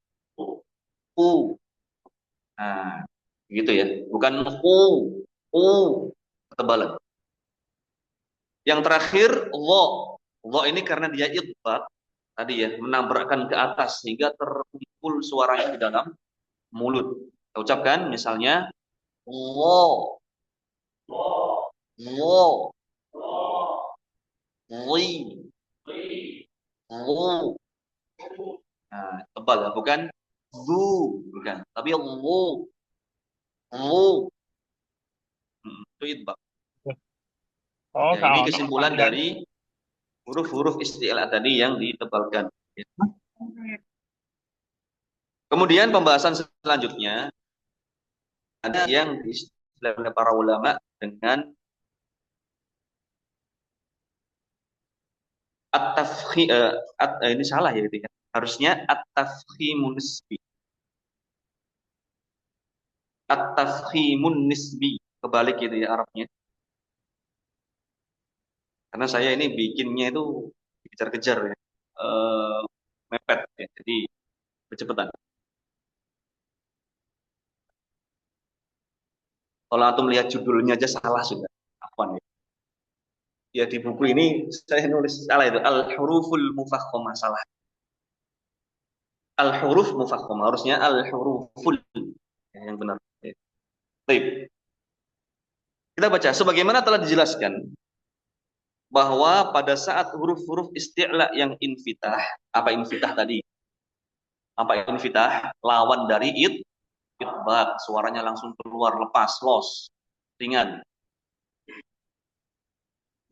Nah, gitu ya. Bukan u, ketebalan. Yang terakhir, lo ini karena dia idbat tadi ya, menabrakkan ke atas sehingga terkumpul suaranya di dalam mulut. Kita ucapkan misalnya lo, li, lu. Nah, tebal ya, bukan zu, bukan, tapi lu. Itu idbat. Oh, Ya, ini kesimpulan dari huruf-huruf isti'la tadi yang ditebalkan. Kemudian pembahasan selanjutnya ada yang diistilahkan para ulama dengan at-tafkhim, ini salah ya gitu ya. Harusnya at-tafkhimun nisbi. At-tafkhimun nisbi. Kebalik gitu ya Arabnya. Karena saya ini bikinnya itu dikejar-kejar ya. Mepet ya. Jadi kecepatan. Kalau antum lihat judulnya aja salah sudah. Afwan ya. Ya di buku ini saya nulis salah itu. Al-huruful mufakhomah salah. Al-huruf mufakhomah. Harusnya al-huruful. Ya, yang benar. Ya. Baik. Kita baca. Sebagaimana telah dijelaskan. Bahwa pada saat huruf-huruf isti'la yang infitah. Apa infitah tadi? Apa infitah? Lawan dari itbaq. Suaranya langsung keluar, lepas, los, ringan.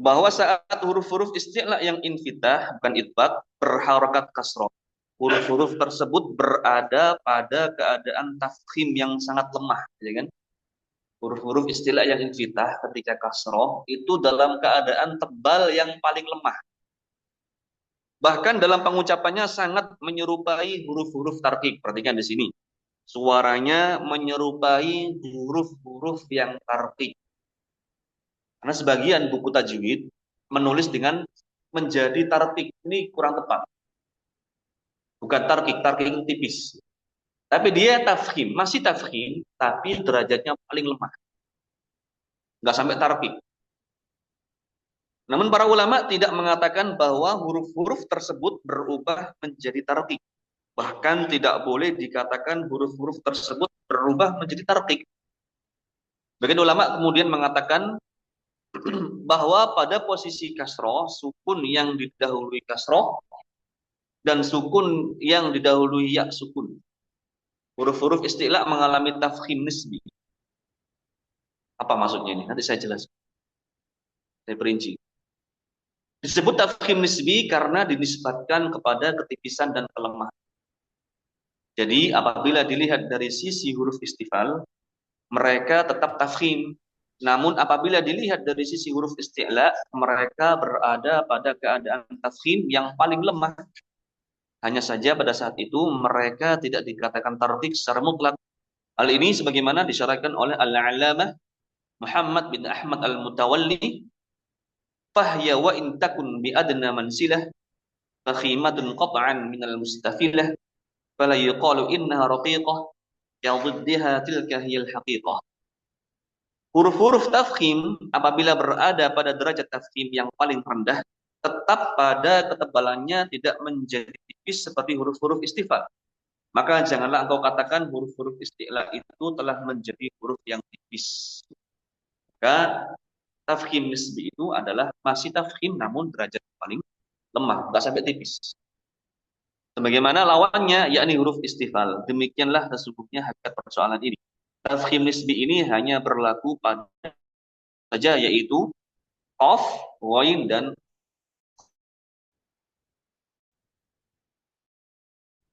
Bahwa saat huruf-huruf isti'la yang infitah, bukan itbaq, berharokat kasroh. Huruf-huruf tersebut berada pada keadaan tafkhim yang sangat lemah, ya kan? Huruf-huruf istilah yang infitah ketika kasroh itu dalam keadaan tebal yang paling lemah. Bahkan dalam pengucapannya sangat menyerupai huruf-huruf tarqiq. Perhatikan di sini. Suaranya menyerupai huruf-huruf yang tarqiq. Karena sebagian buku tajwid menulis dengan menjadi tarqiq. Ini kurang tepat. Bukan tarqiq, tarqiq itu tipis. Tapi dia tafkhim, masih tafkhim, tapi derajatnya paling lemah. Nggak sampai tarqiq. Namun para ulama tidak mengatakan bahwa huruf-huruf tersebut berubah menjadi tarqiq. Bahkan tidak boleh dikatakan huruf-huruf tersebut berubah menjadi tarqiq. Bagian ulama kemudian mengatakan bahwa pada posisi kasroh, sukun yang didahului kasroh dan sukun yang didahului ya sukun. Huruf-huruf istilah mengalami tafkhim nisbi. Apa maksudnya ini? Nanti saya jelaskan. Saya perinci. Disebut tafkhim nisbi karena dinisbatkan kepada ketipisan dan kelemahan. Jadi apabila dilihat dari sisi huruf istifal, mereka tetap tafkhim. Namun apabila dilihat dari sisi huruf isti'la, mereka berada pada keadaan tafkhim yang paling lemah. Hanya saja pada saat itu mereka tidak dikatakan tarqiq secara mutlak. Hal ini sebagaimana disyarahkan oleh Al-Allamah Muhammad bin Ahmad Al-Mutawalli, fahya wa in takun bi adna mansilah fakhimatun qat'an minal mustafilah fala yuqalu innaha raqiqah yadhiddiha tilka hiyal haqiqah. Huruf-huruf tafkhim apabila berada pada derajat tafkhim yang paling rendah tetap pada ketebalannya tidak menjadi tipis seperti huruf-huruf istifal. Maka janganlah engkau katakan huruf-huruf isti'la itu telah menjadi huruf yang tipis. Maka tafkhim nisbi itu adalah masih tafkhim namun derajat paling lemah, enggak sampai tipis. Sebagaimana lawannya yakni huruf istifal. Demikianlah sesungguhnya hakikat persoalan ini. Tafkhim nisbi ini hanya berlaku pada saja yaitu qaf, ghain dan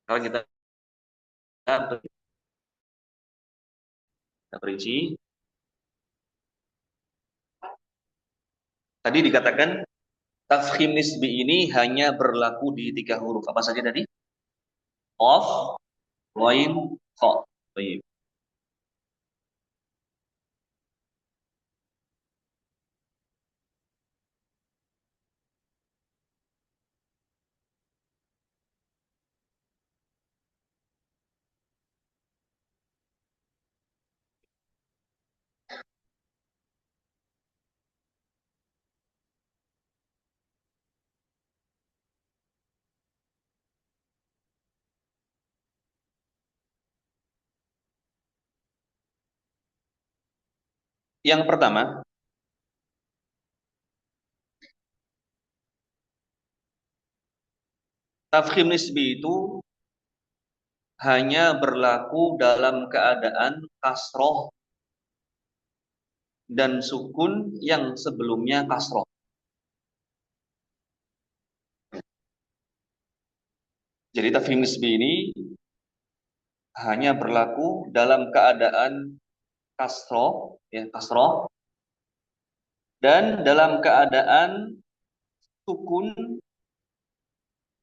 kalau kita perinci tadi dikatakan tafkhim nisbi ini hanya berlaku di 3 huruf. Apa saja tadi? Qaf, ghain, kha. Baik. Yang pertama, tafkhim nisbi itu hanya berlaku dalam keadaan kasroh dan sukun yang sebelumnya kasroh. Jadi tafkhim nisbi ini hanya berlaku dalam keadaan kasroh, ya kasroh, dan dalam keadaan sukun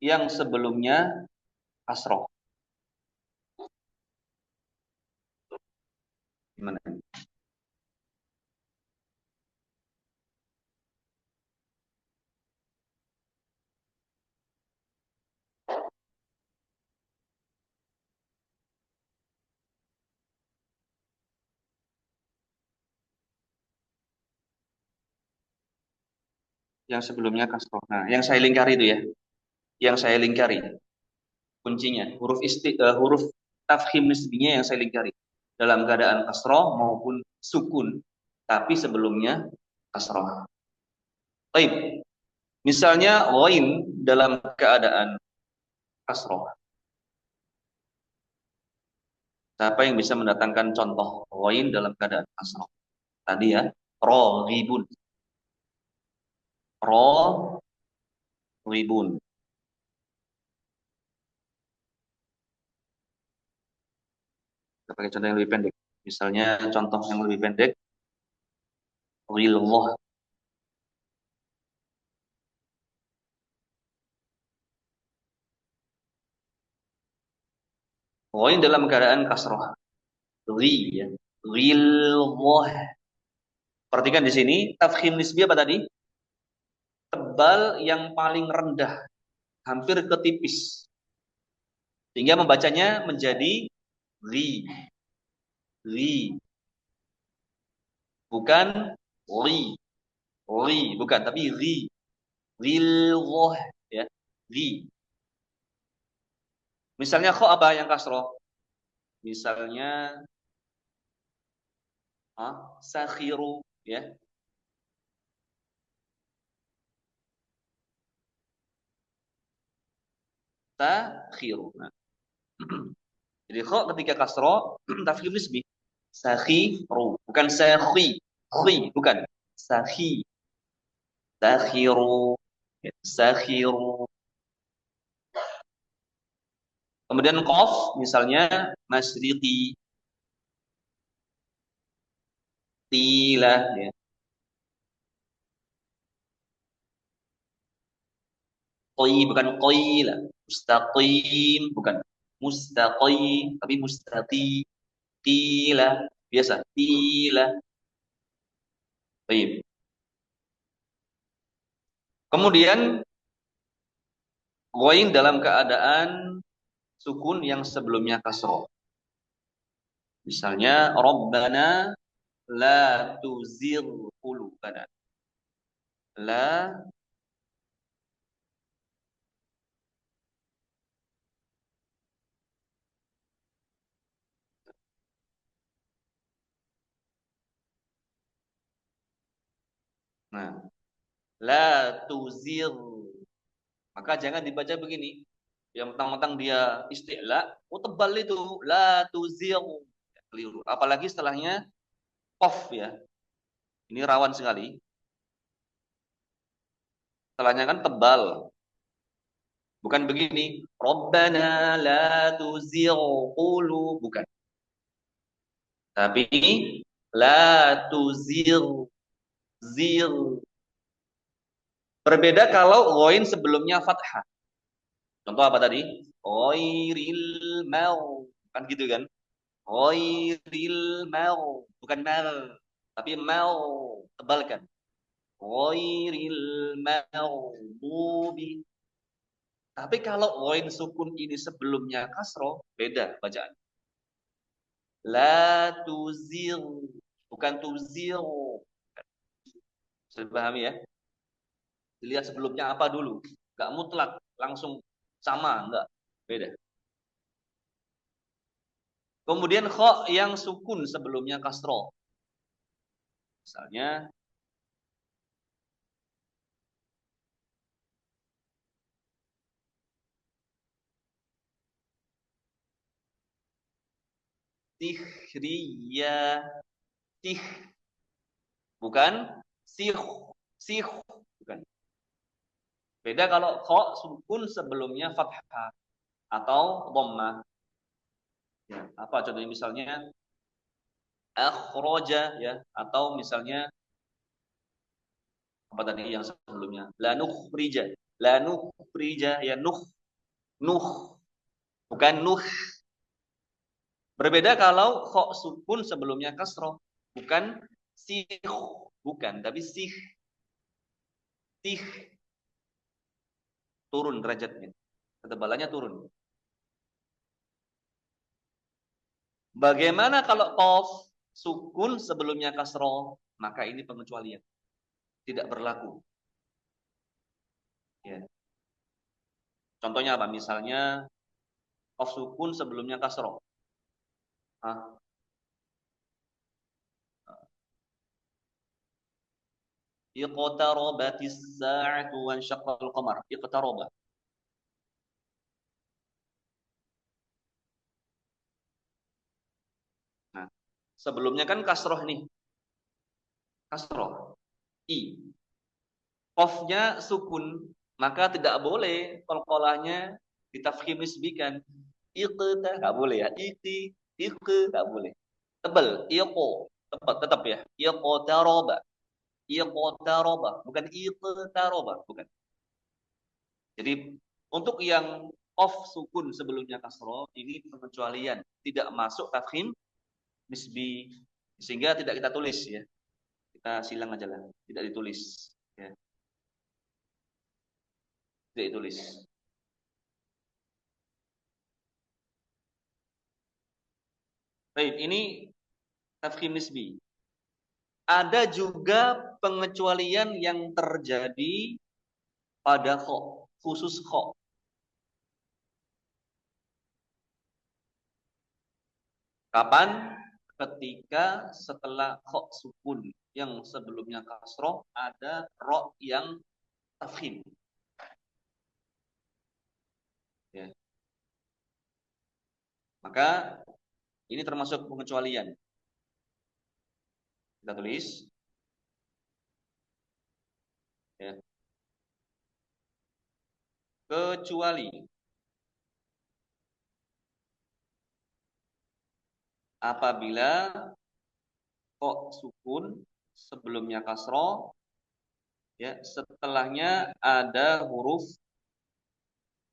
yang sebelumnya kasroh. Gimana? Yang sebelumnya kasroh. Nah, yang saya lingkari itu ya, yang saya lingkari kuncinya huruf tafkhim nisbinya yang saya lingkari dalam keadaan kasroh maupun sukun, tapi sebelumnya kasroh. Baik, misalnya ghain dalam keadaan kasroh. Siapa yang bisa mendatangkan contoh ghain dalam keadaan kasrah? Tadi ya, roghibun. Roghibun. Kita pakai contoh yang lebih pendek. Misalnya contoh yang lebih pendek, ghilzah. Ghain dalam keadaan kasrah. Ghi ya. Ghilzah. Perhatikan di sini, tafkhim nisbi apa tadi? Tebal yang paling rendah, hampir ke tipis. Sehingga membacanya menjadi ri, ri, bukan ri, ri, bukan, tapi ri, rilwah, ya, ri. Misalnya kok apa yang kasroh? Misalnya sakhiru, ya, sakhiru. Nah, jadi kok ketika kasroh, tafkhim nisbi, sakhiru, bukan sakhi, khi, bukan, sakhi. Sakhiru, sakhiru. Kemudian qaf misalnya masyriqi, tilah ya. Qoi bukan qoila, mustaqim bukan mustaqim tapi mustaqi, tilah biasa tilah. Baik. Kemudian ghain dalam keadaan sukun yang sebelumnya kasroh. Misalnya Rabbana la tuzigh qulubana. La nah, la tuzigh. Maka jangan dibaca begini. Yang mentang-mentang dia isti'la, oh tebal itu. La tuzigh. Keliru. Apalagi setelahnya qaf ya. Ini rawan sekali. Setelahnya kan tebal. Bukan begini. Rabbana la tuzigh qulu. Bukan. Tapi la tuzigh zir. Berbeda kalau ghain sebelumnya fathah. Contoh apa tadi? Ghairil mau. Kan gitu kan? Ghairil mau. Bukan mal. Tapi mau. Tebalkan. Ghairil maghdubi. Tapi kalau ghain sukun ini sebelumnya kasroh, beda bacaan. La tuzir, bukan tuzir. Sudah pahami ya? Dilihat sebelumnya apa dulu. Gak mutlak, langsung sama, enggak. Beda. Kemudian kho yang sukun sebelumnya kasroh. Misalnya sihriya, sih, bukan sih, sih, bukan. Beda kalau kho sukun sebelumnya fathah atau dhammah. Ya, apa contohnya misalnya akhraja ya atau misalnya apa tadi yang sebelumnya la nukhrija ya nuh bukan nuh. Berbeda kalau kho sukun sebelumnya kasroh, bukan sih, bukan tapi sih, sih turun derajatnya, ketebalannya turun. Bagaimana kalau qaf sukun sebelumnya kasroh? Maka ini pengecualian, tidak berlaku. Ya. Contohnya apa? Misalnya qaf sukun sebelumnya kasroh. Iqtarabatis sa'atu wa syaqqal qamar. Iqtaraba. Sebelumnya kan kasroh nih. Kasroh. I. Qafnya sukun. Maka tidak boleh qalqalahnya ditafkhim nisbikan. Iqta, nggak boleh ya. Iqi, nggak boleh. Tebal. Iqo. Tetap ya. Iqtaroba. Iqtaroba. Bukan iqtaroba. Bukan. Jadi untuk yang qaf sukun sebelumnya kasroh, ini pengecualian. Tidak masuk tafkhim nisbi. Sehingga tidak kita tulis ya. Kita silang aja lah. Tidak ditulis. Ya. Tidak ditulis. Baik, ini tafkhim nisbi. Ada juga pengecualian yang terjadi pada kho, khusus kho. Kapan? Ketika setelah kho sukun yang sebelumnya kasroh ada ro yang tafkhim. Ya. Maka ini termasuk pengecualian. Kita tulis. Ya. Kecuali apabila kok sukun sebelumnya kasroh, ya setelahnya ada huruf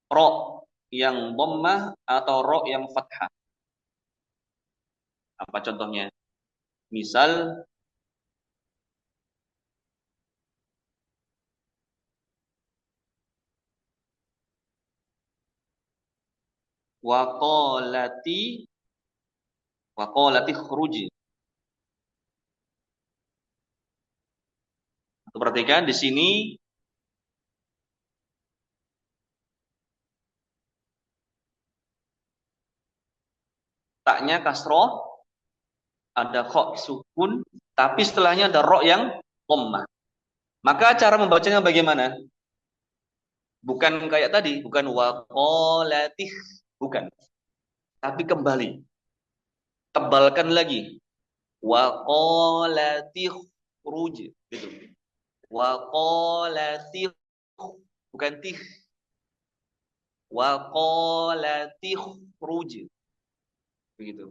ro yang dhammah atau ro yang fathah. Apa contohnya? Misal waqalati khruji. Perhatikan di sini taknya kasroh, ada kho sukun, tapi setelahnya ada ro yang dhammah. Maka cara membacanya bagaimana? Bukan kayak tadi, bukan waqalatih, bukan. Tapi kembali. Tebalkan lagi. Waqalatih khruj gitu. Waqalatih, bukan tih. Waqalatih khruj. Begitu.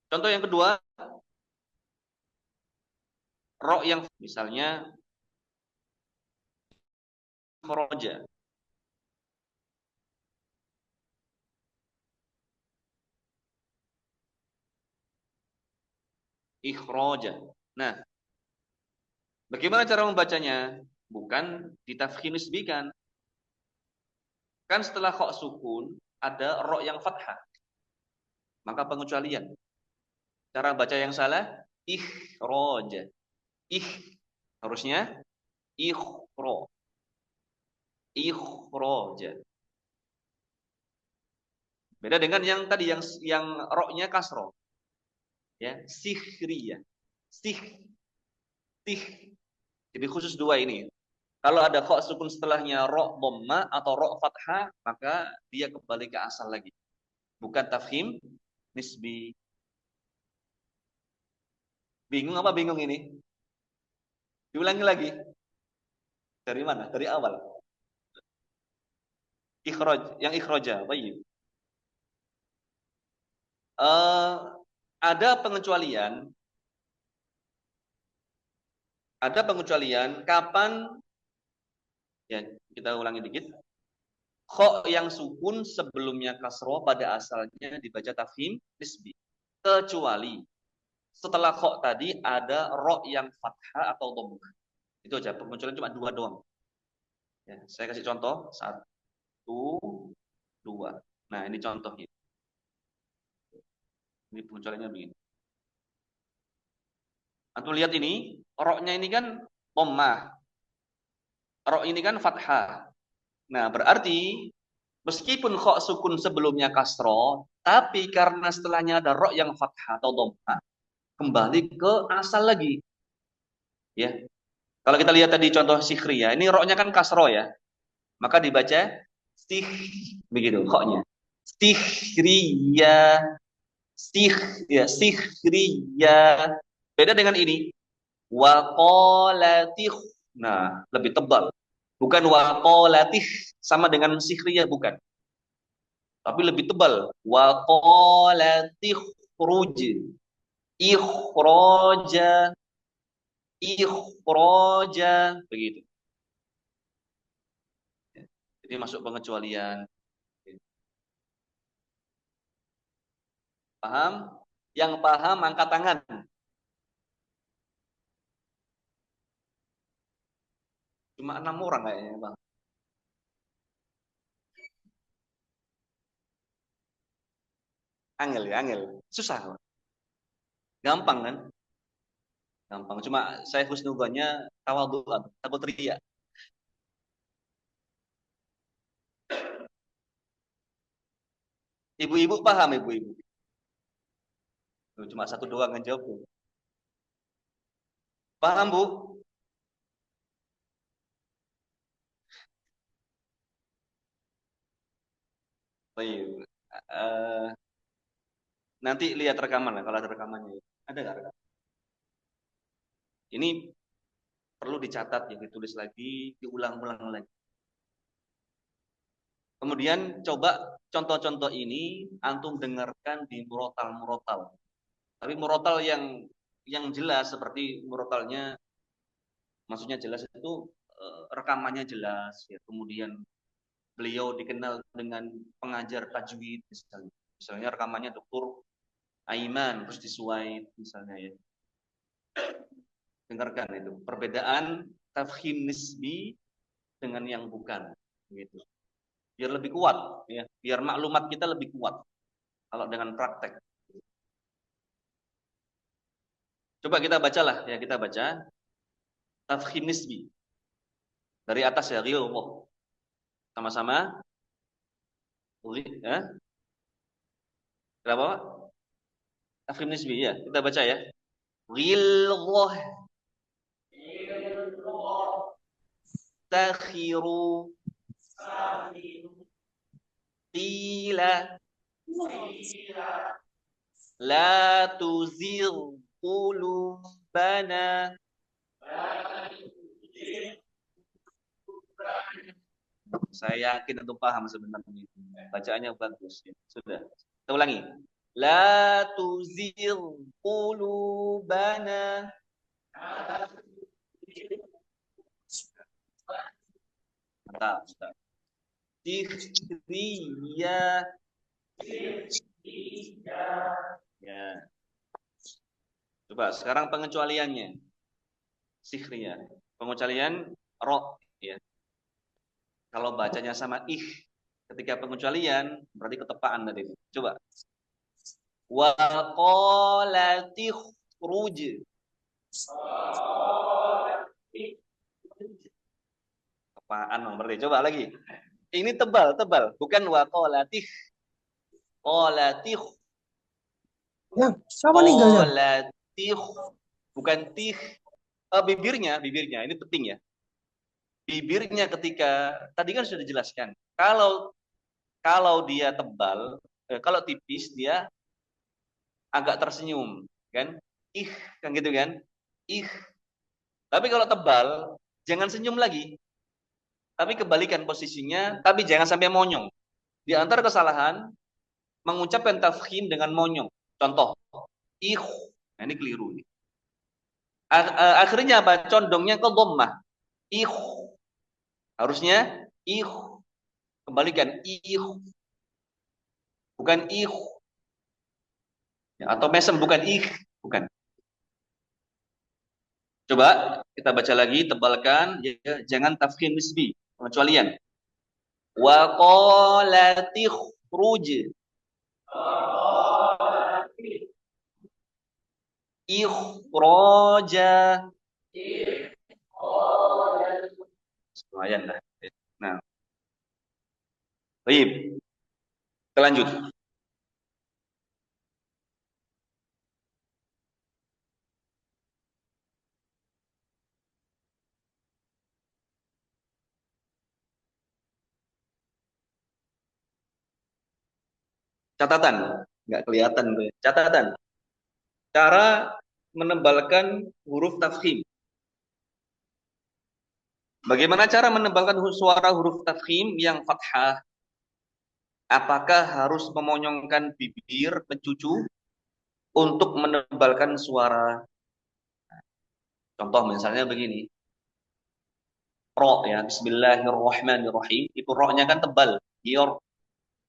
Contoh yang kedua, ro yang misalnya kharaja. Ikhraja. Nah, bagaimana cara membacanya? Bukan ditafkhim nisbikan. Kan setelah kho sukun ada ro yang fathah. Maka pengecualian. Cara baca yang salah ikhraja. Harusnya ikhraja. Beda dengan yang tadi yang ro-nya kasroh. Ya, sihriyah. Sih. Jadi khusus dua ini. Kalau ada kho sukun setelahnya ro dhamma atau ro fathah, maka dia kembali ke asal lagi. Bukan tafkhim nisbi. Bingung apa bingung ini? Diulangi lagi. Dari mana? Dari awal. Yang ikhraja, baik. Ada pengecualian kapan, ya kita ulangi dikit. Kho yang sukun sebelumnya kasroh pada asalnya dibaca tafkhim nisbi. Kecuali setelah kho tadi ada ro yang fathah atau dhammah. Itu aja, pengecualian cuma dua doang. Ya, saya kasih contoh, 1, 2. Nah, ini contohnya. Ini pengecualiannya begini. Antum lihat ini, ro-nya ini kan dhammah. Ro ini kan fathah. Nah, berarti meskipun kho sukun sebelumnya kasroh, tapi karena setelahnya ada ro yang fathah atau dhammah, kembali ke asal lagi. Ya. Kalau kita lihat tadi contoh sikhriya, ini ro-nya kan kasroh ya. Maka dibaca sih begitu kho-nya. Sikhriya. Sih, ya, sihriya. Beda dengan ini. Waqalatih. Nah, lebih tebal. Bukan waqalatih sama dengan sihriya, bukan. Tapi lebih tebal. Waqalatih ruj. Ikhraja. Ikhraja. Begitu. Jadi masuk pengecualian. Paham? Yang paham angkat tangan. Cuma 6 orang kayaknya, Bang. Angel ya, angel. Susah, Bang. Gampang kan? Gampang. Cuma saya husnudzonnya tawadhu'an, takut riya. Ibu-ibu paham, ibu-ibu. Cuma satu doang yang jawab. Paham, Bu? Baik. Eh, nanti lihat rekaman lah kalau ada rekamannya. Ada nggak rekaman? Ini perlu dicatat ya, ditulis lagi, diulang-ulang lagi. Kemudian coba contoh-contoh ini antum dengarkan di murotal-murotal. Tapi murotal yang jelas seperti murotalnya, maksudnya jelas itu rekamannya jelas ya. Kemudian beliau dikenal dengan pengajar tajwid misalnya. Misalnya rekamannya Dr. Aiman Rusdi Suwaid misalnya ya. Dengarkan itu perbedaan tafkhim nisbi dengan yang bukan gitu. Biar lebih kuat ya, biar maklumat kita lebih kuat kalau dengan praktek. Coba kita bacalah ya, kita baca tafkhim nisbi dari atas ya, ghilzah. Sama-sama. Ya. Berapa, Pak? Tafkhim nisbi ya, kita baca ya. Ghilzah takhiru qila la tuzigh qulubana. Saya yakin untuk paham sebenarnya. Bacaannya bagus ya. Sudah. Kita ulangi. La tuzigh qulubana. Mantap, mantap. Sihriya. Ya. Coba sekarang pengecualiannya. Sihriya. Pengecualian ro ya. Kalau bacanya sama ketika pengecualian berarti ketepaan tadi. Coba. Wa qalatih ruj. Ketepaan berarti. Coba lagi. Ini tebal, tebal. Bukan wa qalatih. Qalatih. Ya, siapa ninggalnya? Qalatih. Bukan tih. Bibirnya, ini penting ya. Bibirnya ketika tadi kan sudah dijelaskan. Kalau dia tebal, kalau tipis dia agak tersenyum, kan? Kan gitu kan? Tapi kalau tebal, jangan senyum lagi. Tapi kebalikan posisinya, tapi jangan sampai monyong. Di antara kesalahan mengucapkan tafkhim dengan monyong. Contoh, nah ini keliru nih. Akhirnya apa? Condongnya ke dhammah. Harusnya kembalikan bukan ya, atau mesem bukan bukan. Coba kita baca lagi, tebalkan ya, jangan tafkhim nisbi, pengecualian. Wa qalatih ruj. Ikhraja. Lumayan lah. Nah, baik. Kita lanjut. Catatan. nggak kelihatan tuh. Catatan. Cara menebalkan huruf tafkhim. Bagaimana cara menebalkan suara huruf tafkhim yang fathah? Apakah harus memonyongkan bibir, mencucu untuk menebalkan suara? Contoh misalnya begini. Ro ya, Bismillahirrahmanirrahim. Itu ro-nya kan tebal. Yor.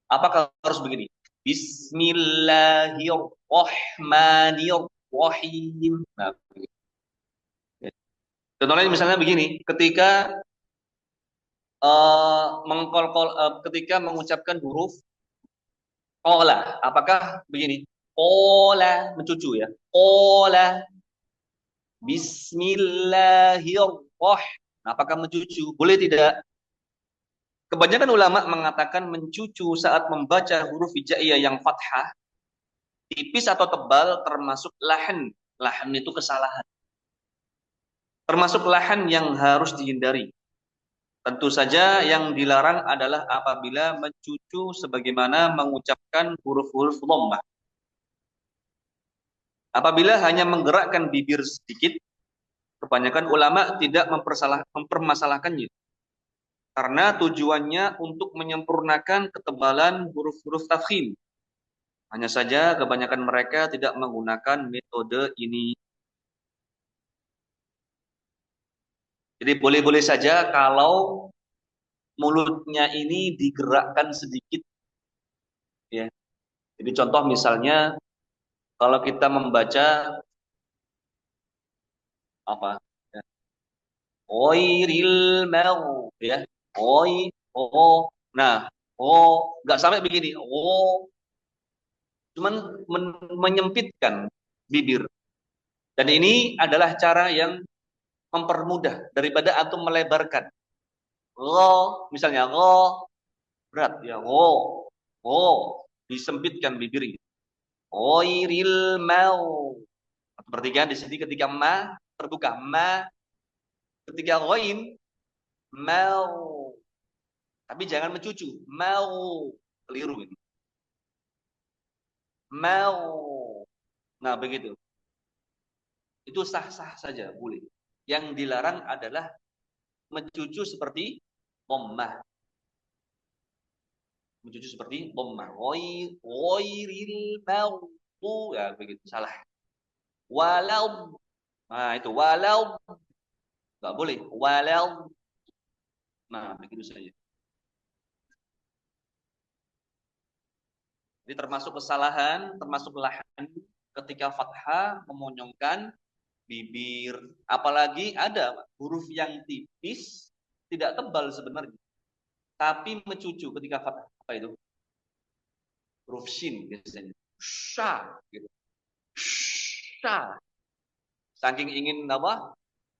Apakah harus begini? Bismillahirrahmanirrahim. Nah, begitu. Contohnya misalnya begini, ketika ketika mengucapkan huruf ola, apakah begini? Ola, mencucu ya. Ola, Bismillahirrahmanirrahim. Apakah mencucu? Boleh tidak? Kebanyakan ulama mengatakan mencucu saat membaca huruf hijaiyah yang fathah, tipis atau tebal, termasuk lahan. Lahan itu kesalahan. Termasuk lahan yang harus dihindari. Tentu saja yang dilarang adalah apabila mencucu sebagaimana mengucapkan huruf-huruf dhammah. Apabila hanya menggerakkan bibir sedikit, kebanyakan ulama tidak mempermasalahkannya. Karena tujuannya untuk menyempurnakan ketebalan huruf-huruf tafkhim. Hanya saja kebanyakan mereka tidak menggunakan metode ini. Jadi boleh-boleh saja kalau mulutnya ini digerakkan sedikit. Ya. Jadi contoh misalnya kalau kita membaca apa? Ya. Ghairil mau ya. Oh. Nah, nggak sampai begini. Cuman menyempitkan bibir. Dan ini adalah cara yang mempermudah daripada antum melebarkan. Misalnya berat ya. Disempitkan bibirnya. Ghairil mau. Perhatikan di sini ketika ma terbuka, ma, ketika ghain mau. Tapi jangan mencucu, mau, keliru ini. Mau. Nah, begitu. Itu sah-sah saja, boleh. Yang dilarang adalah mencucu seperti dhammah. Mencucu seperti dhammah. Ghairil mau. Ya, begitu, salah. Walau. Nah, itu walau. Enggak boleh. Walau. Nah, begitu saja. Jadi termasuk kesalahan, termasuk lahan ketika fathah memonyongkan bibir. Apalagi ada huruf yang tipis, tidak tebal sebenarnya. Tapi mencucu ketika fathah. Apa itu? Huruf shin biasanya. Sha gitu. Sha. Saking ingin apa?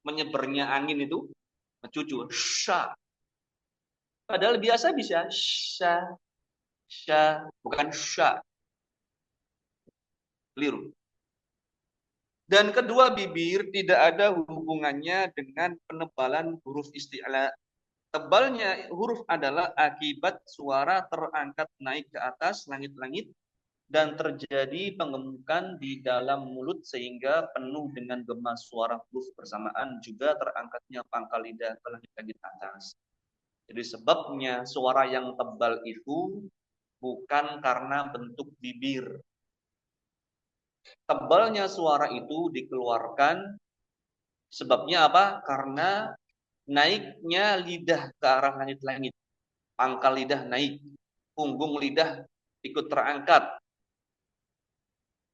Menyebernya angin itu mencucu. Sha. Padahal biasa bisa sha. Sha, bukan sha. Keliru. Dan kedua bibir tidak ada hubungannya dengan penebalan huruf isti'la. Tebalnya huruf adalah akibat suara terangkat naik ke atas langit-langit dan terjadi penggemukan di dalam mulut sehingga penuh dengan gema suara huruf bersamaan, juga terangkatnya pangkal lidah ke langit-langit atas. Jadi sebabnya suara yang tebal itu bukan karena bentuk bibir. Tebalnya suara itu dikeluarkan sebabnya apa? Karena naiknya lidah ke arah langit-langit. Pangkal lidah naik, punggung lidah ikut terangkat.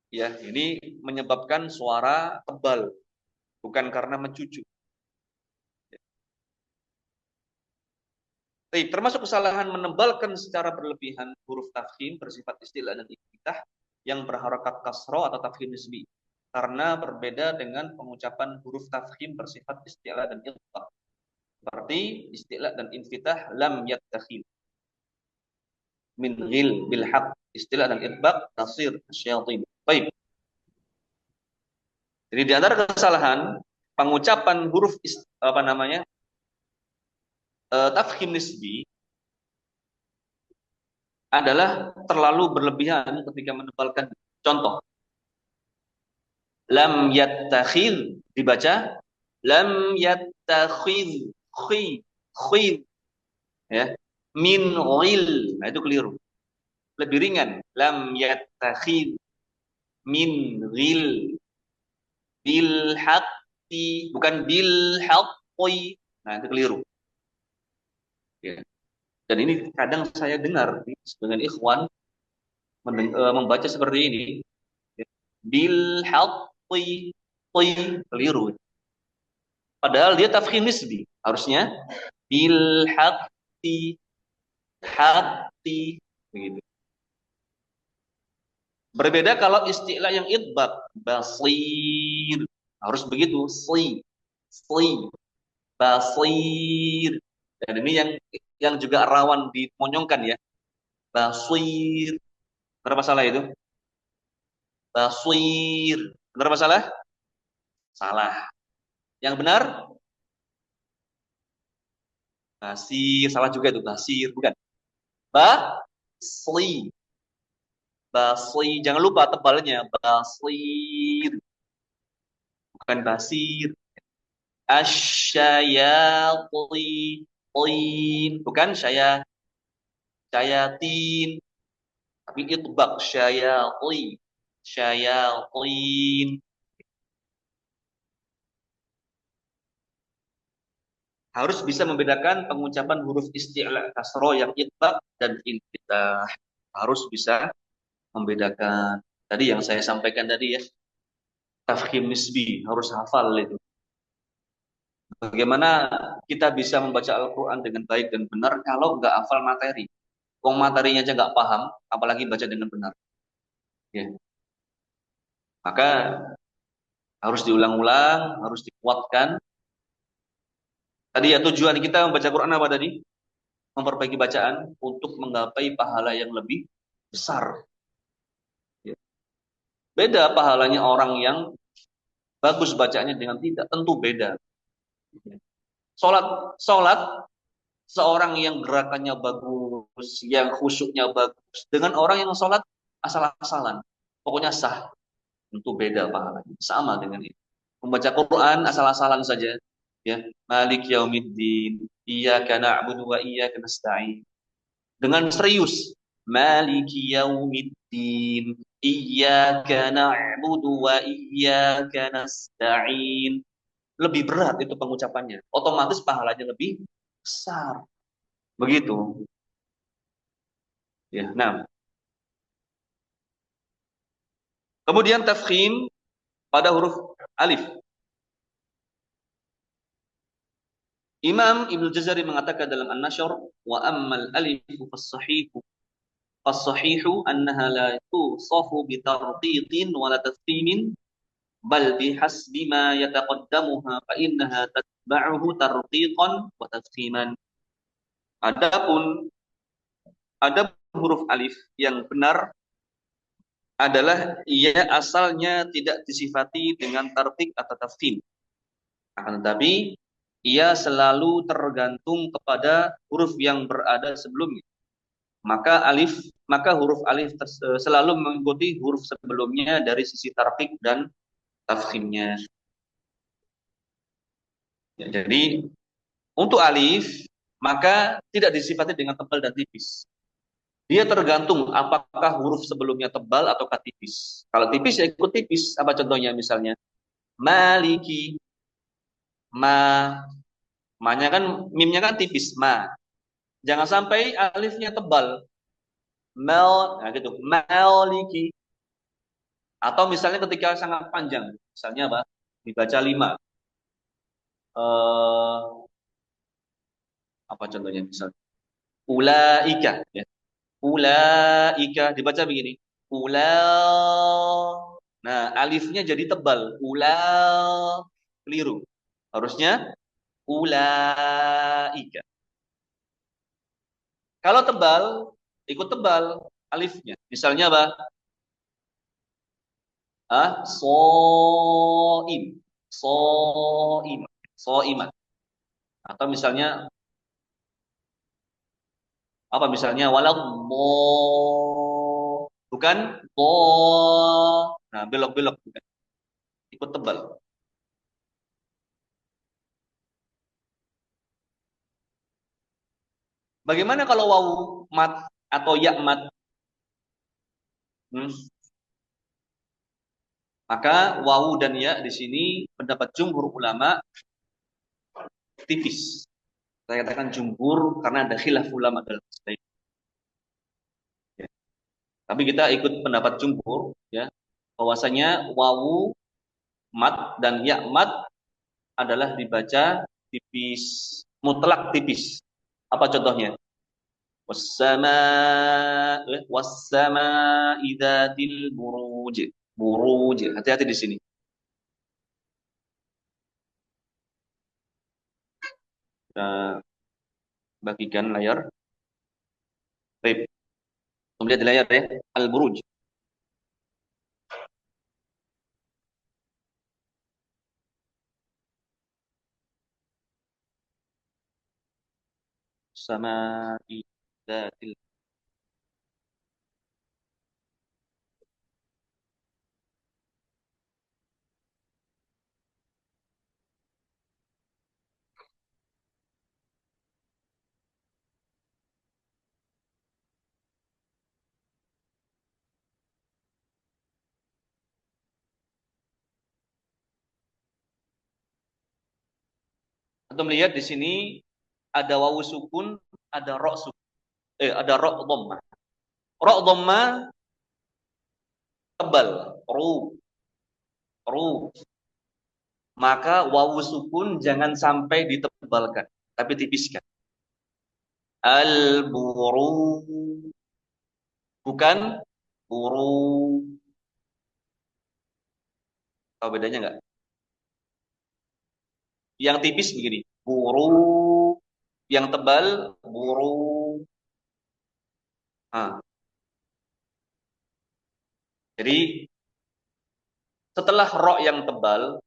Ya, ini menyebabkan suara tebal, bukan karena mencucu. Termasuk kesalahan menebalkan secara berlebihan huruf tafkhim bersifat istilah dan iftitah yang berharokat kasro atau tafkhim nisbi, karena berbeda dengan pengucapan huruf tafkhim bersifat istilah dan iftitah. Seperti istilah dan infitah lam yattakhil min ghil bil haq, istilah dan itbaq tasir syayatin. Baik. Jadi di antara kesalahan pengucapan huruf tafkhim nisbi adalah terlalu berlebihan ketika menebalkan. Contoh, lam yattakhidh dibaca lam yattakhidh khid ya min ghil. Nah, itu keliru. Lebih ringan. Lam yattakhidh min ghil bil haqqi, bukan bil haqqi. Nah, itu keliru. Ya. Dan ini kadang saya dengar sebagian ikhwan membaca seperti ini. Ya. Bil haqqi, keliru. Padahal dia tafkhim nisbi. Harusnya bil haqqi, hati begitu. Berbeda kalau istilah yang idbat, basir. Harus begitu, si, basir. Dan ini yang juga rawan dimonyongkan ya. Basir. Benar masalah itu? Basir. Benar masalah? Salah. Yang benar? Basir. Salah juga itu, basir, bukan. Basir. Basir. Jangan lupa tebalnya. Basir. Bukan basir. Asyayatin. Bukan syayatin. Tapi itbaq syayatin. Syayatin. Harus bisa membedakan pengucapan huruf isti'la kasroh yang itbaq dan infitah. Harus bisa membedakan. Tadi yang saya sampaikan tadi ya. Tafkhim nisbi. Harus hafal itu. Bagaimana kita bisa membaca Al-Quran dengan baik dan benar kalau nggak hafal materi? Wong materinya aja nggak paham, apalagi baca dengan benar. Ya. Maka harus diulang-ulang, harus dikuatkan. Tadi ya tujuan kita membaca Quran apa tadi? Memperbaiki bacaan untuk menggapai pahala yang lebih besar. Ya. Beda pahalanya orang yang bagus bacaannya dengan tidak, tentu beda. Sholat seorang yang gerakannya bagus, yang khusyuknya bagus, dengan orang yang sholat asal-asalan, pokoknya sah, tentu beda pahalanya. Sama dengan itu. Membaca Quran asal-asalan saja, ya. Malik yaumiddin, iyyaka na'budu wa iyyaka nasta'in. Dengan serius, Malik yaumiddin, iyyaka na'budu wa iyyaka nasta'in. Lebih berat itu pengucapannya. Otomatis pahalanya lebih besar. Begitu. Ya, nah. Kemudian tafkhim pada huruf alif. Imam Ibnu Jazari mengatakan dalam An-Nashr, wa ammal alifu fas-sahihu annaha la tusafu bi tarqiqin wa la tafkhimin bal bihasbi ma yataqaddamuha fa innaha tatba'uhu tarqiqan wa tafkhiman. Ada huruf alif yang benar adalah ia asalnya tidak disifati dengan tarqiq atau tafkhim. Akan tetapi ia selalu tergantung kepada huruf yang berada sebelumnya. Maka huruf alif selalu mengikuti huruf sebelumnya dari sisi tarqiq dan tafkhimnya. Ya, jadi untuk alif maka tidak disifati dengan tebal dan tipis. Dia tergantung apakah huruf sebelumnya tebal atau tipis. Kalau tipis ya ikut tipis. Apa contohnya misalnya? Maliki. Ma-nya kan, mimnya kan tipis. Ma. Jangan sampai alifnya tebal. Nah gitu. Maliki. Atau misalnya ketika sangat panjang. Misalnya apa? Dibaca 5. Apa contohnya misalnya? Ulaika. Ya. Ulaika dibaca begini. Nah, alifnya jadi tebal. Keliru. Harusnya ulaika. Kalau tebal, ikut tebal alifnya. Misalnya apa? Soim. Soim. Soiman. Atau misalnya Apa misalnya walau bukan bo. Nah, belok-belok bukan. Ikut tebal. Bagaimana kalau wawu mat atau ya mat? Hmm. Maka wawu dan ya di sini pendapat jumhur ulama tipis. Saya katakan jumhur karena ada khilaf ulama dalam masalah ini. Ya. Tapi kita ikut pendapat jumhur ya, bahwasanya wawu mat dan ya mat adalah dibaca tipis, mutlak tipis. Apa contohnya? Wassama wassama idzatil buruj. Buruj. Hati-hati di sini. Kita bagikan layar. Baik. Kemudian di layar ya, al-buruj. Sama idzatil. Atau melihat di sini ada wawu sukun, ada ro sukun, ada ro dhammah. Ro dhammah tebal, ru. Maka wawu sukun jangan sampai ditebalkan, tapi tipiskan. Al-buru, bukan buru. Tahu bedanya nggak? Yang tipis begini, buru. Yang tebal, buru. Nah, jadi setelah ro yang tebal,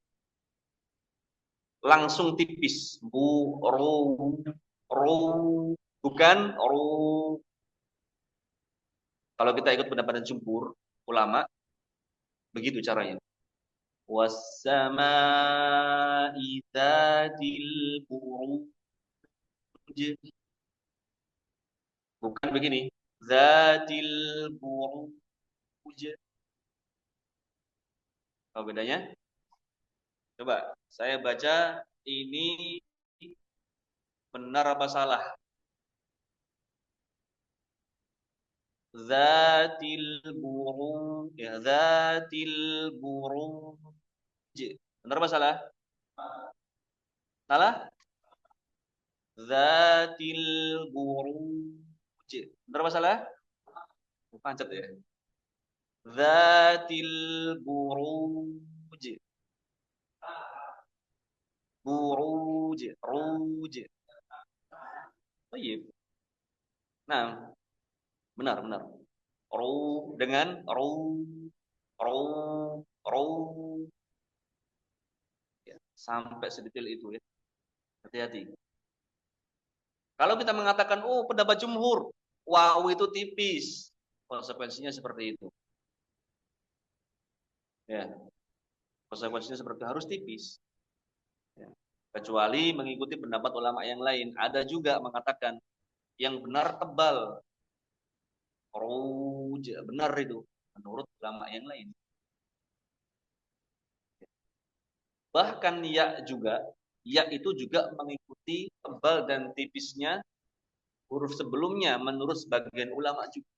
langsung tipis. Ru. Bukan ru. Kalau kita ikut pendapat jumhur ulama, begitu caranya. Wassama'i dzatil buruj. Bukan begini. Dzatil buruj. Apa bedanya? Coba saya baca ini benar apa salah? Dzatil buruj, ya dzatil buruj. Benar apa salah? Salah? Dzatil buruj. Benar apa salah? Pancet ya. Dzatil buruj. Buruj, ruj. Oh iya. Nah, benar. Ru dengan ru, ru. Ya, sampai sedetail itu ya. Hati-hati. Kalau kita mengatakan, oh pendapat jumhur, wow itu tipis, konsekuensinya seperti itu. Ya, konsekuensinya seperti itu, harus tipis. Ya. Kecuali mengikuti pendapat ulama yang lain. Ada juga mengatakan yang benar tebal, ruj, benar itu menurut ulama yang lain. Bahkan ya itu juga mengikuti tebal dan tipisnya huruf sebelumnya menurut sebagian ulama juga.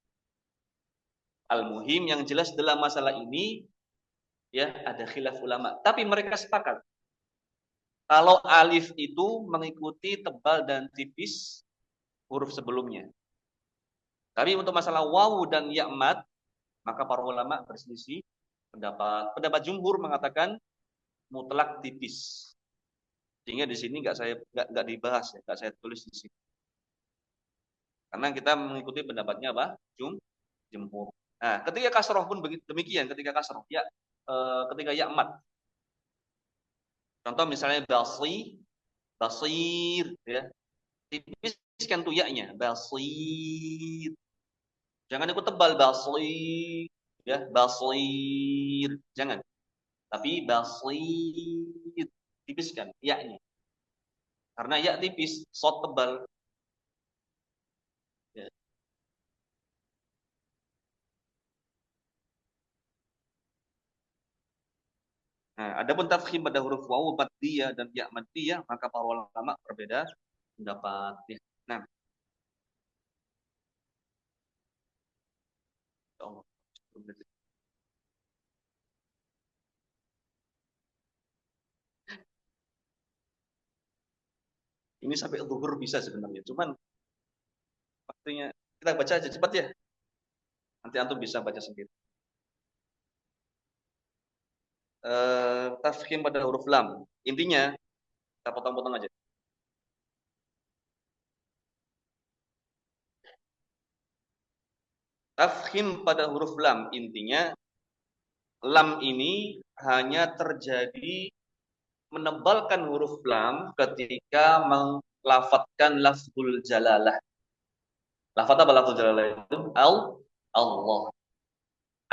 Al-muhim yang jelas dalam masalah ini ya ada khilaf ulama. Tapi mereka sepakat kalau alif itu mengikuti tebal dan tipis huruf sebelumnya. Tapi untuk masalah wawu dan ya'mat maka para ulama berselisih pendapat. Pendapat jumhur mengatakan mutlak tipis. Sehingga di sini nggak dibahas ya, nggak saya tulis di sini. Karena kita mengikuti pendapatnya apa? Jumhur. Nah, ketika kasroh pun begitu demikian. Ketika kasroh ya, ketika ya'mat. Contoh misalnya basir, ya, tipis tipiskan tuh ya-nya, basir. Jangan ikut tebal basir, ya, basir. Jangan. Tapi basir, tipiskan ya-nya. Karena ya tipis, shad tebal. Ya. Nah, adapun tafkhim pada huruf wawu maddiyah dan ya maddiyah, maka para ulama berbeda pendapat. Ya. Nah, ya Allah. Ini sampai zuhur bisa sebenarnya. Cuman waktunya kita baca aja cepat ya. Nanti antum bisa baca sendiri. Tafkhim pada huruf lam. Intinya kita potong-potong aja. Tafkhim pada huruf lam intinya lam ini hanya terjadi menebalkan huruf lam ketika melafatkan lafzul jalalah. Lafaz apa lafzul jalalah itu? Allah.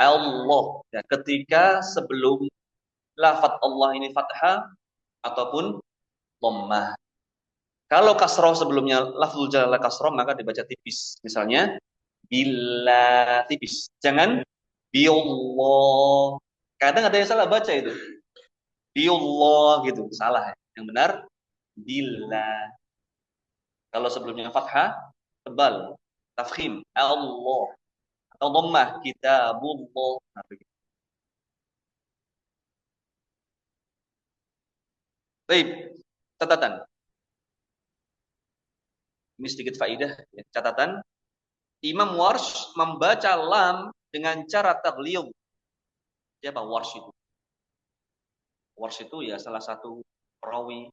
Allah. Ya, ketika sebelum lafaz Allah ini fathah ataupun dhammah. Kalau kasroh sebelumnya lafzul jalalah kasroh maka dibaca tipis. Misalnya bila tipis. Jangan billah. Kadang ada yang salah baca itu. Billah gitu. Salah. Yang benar bila. Kalau sebelumnya fathah tebal. Tafkhim Allah. Atau dhammah kitabullah. Nah, begitu. Baik, catatan. Ini sedikit faidah, ya. Catatan. Imam Warsh membaca lam dengan cara taghlidh. Siapa Warsh itu? Warsh itu ya salah satu perawi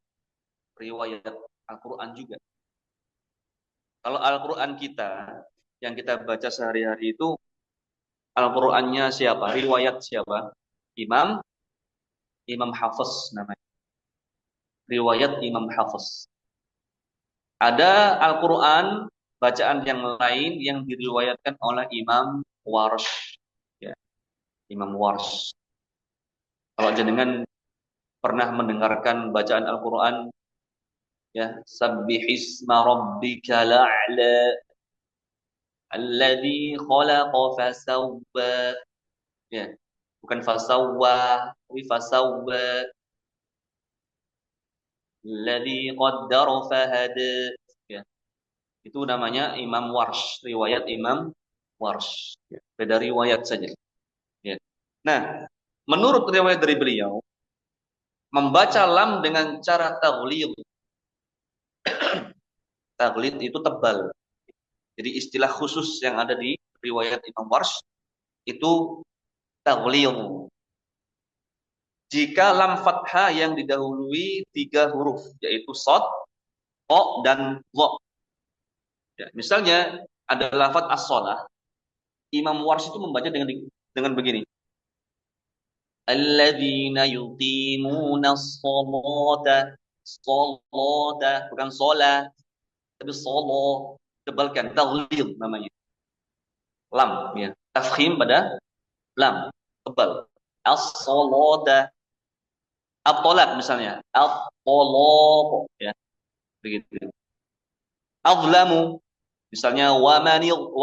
riwayat Al-Quran juga. Kalau Al-Quran kita, yang kita baca sehari-hari itu, Al-Qurannya siapa? Riwayat siapa? Imam Hafiz namanya. Riwayat Imam Hafiz. Ada Al-Quran bacaan yang lain yang diriwayatkan oleh Imam Warsh. Ya, Imam Warsh. Kalau jenengan pernah mendengarkan bacaan Al-Quran, ya, Sabbihisma rabbikal a'la alladzi khalaqa fasawwa. Ya, bukan fasawwa, tapi fasawwa. Alladzi qaddara fahada. Ya, itu namanya Imam Warsh, riwayat Imam Warsh. Ya, beda riwayat saja. Ya. Nah, menurut riwayat dari beliau, membaca lam dengan cara taghlidh. Taghlidh itu tebal. Jadi istilah khusus yang ada di riwayat Imam Warsh itu taghlidh. Jika lam fathah yang didahului 3 huruf, yaitu shad, o, dan dha. Ya, misalnya ada lafaz as-shalah, Imam Warsh itu membaca dengan begini. Alladzina yuqimuna as-salata, salata, bukan sholat, tapi shalah, tebalkan, taghlidh namanya. Lam, ya. Tafkhim pada lam, tebal. As-salata, at-talaq misalnya, at-talaq, ya, begitu. Azlamu, misalnya waman azlamu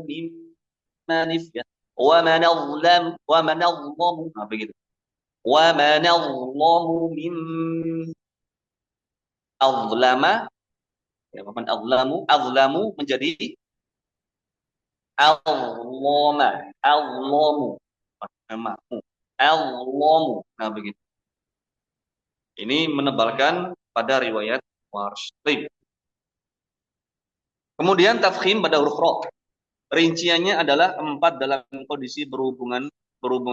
mimman ya, waman azlamu, nah, begitu. Waman azlamu azlama, ya, waman azlamu menjadi azlamu, nah, begitu. Ini menebalkan pada riwayat Warsh. Kemudian tafkhim pada huruf ra. Rinciannya adalah 4 dalam kondisi berhubungan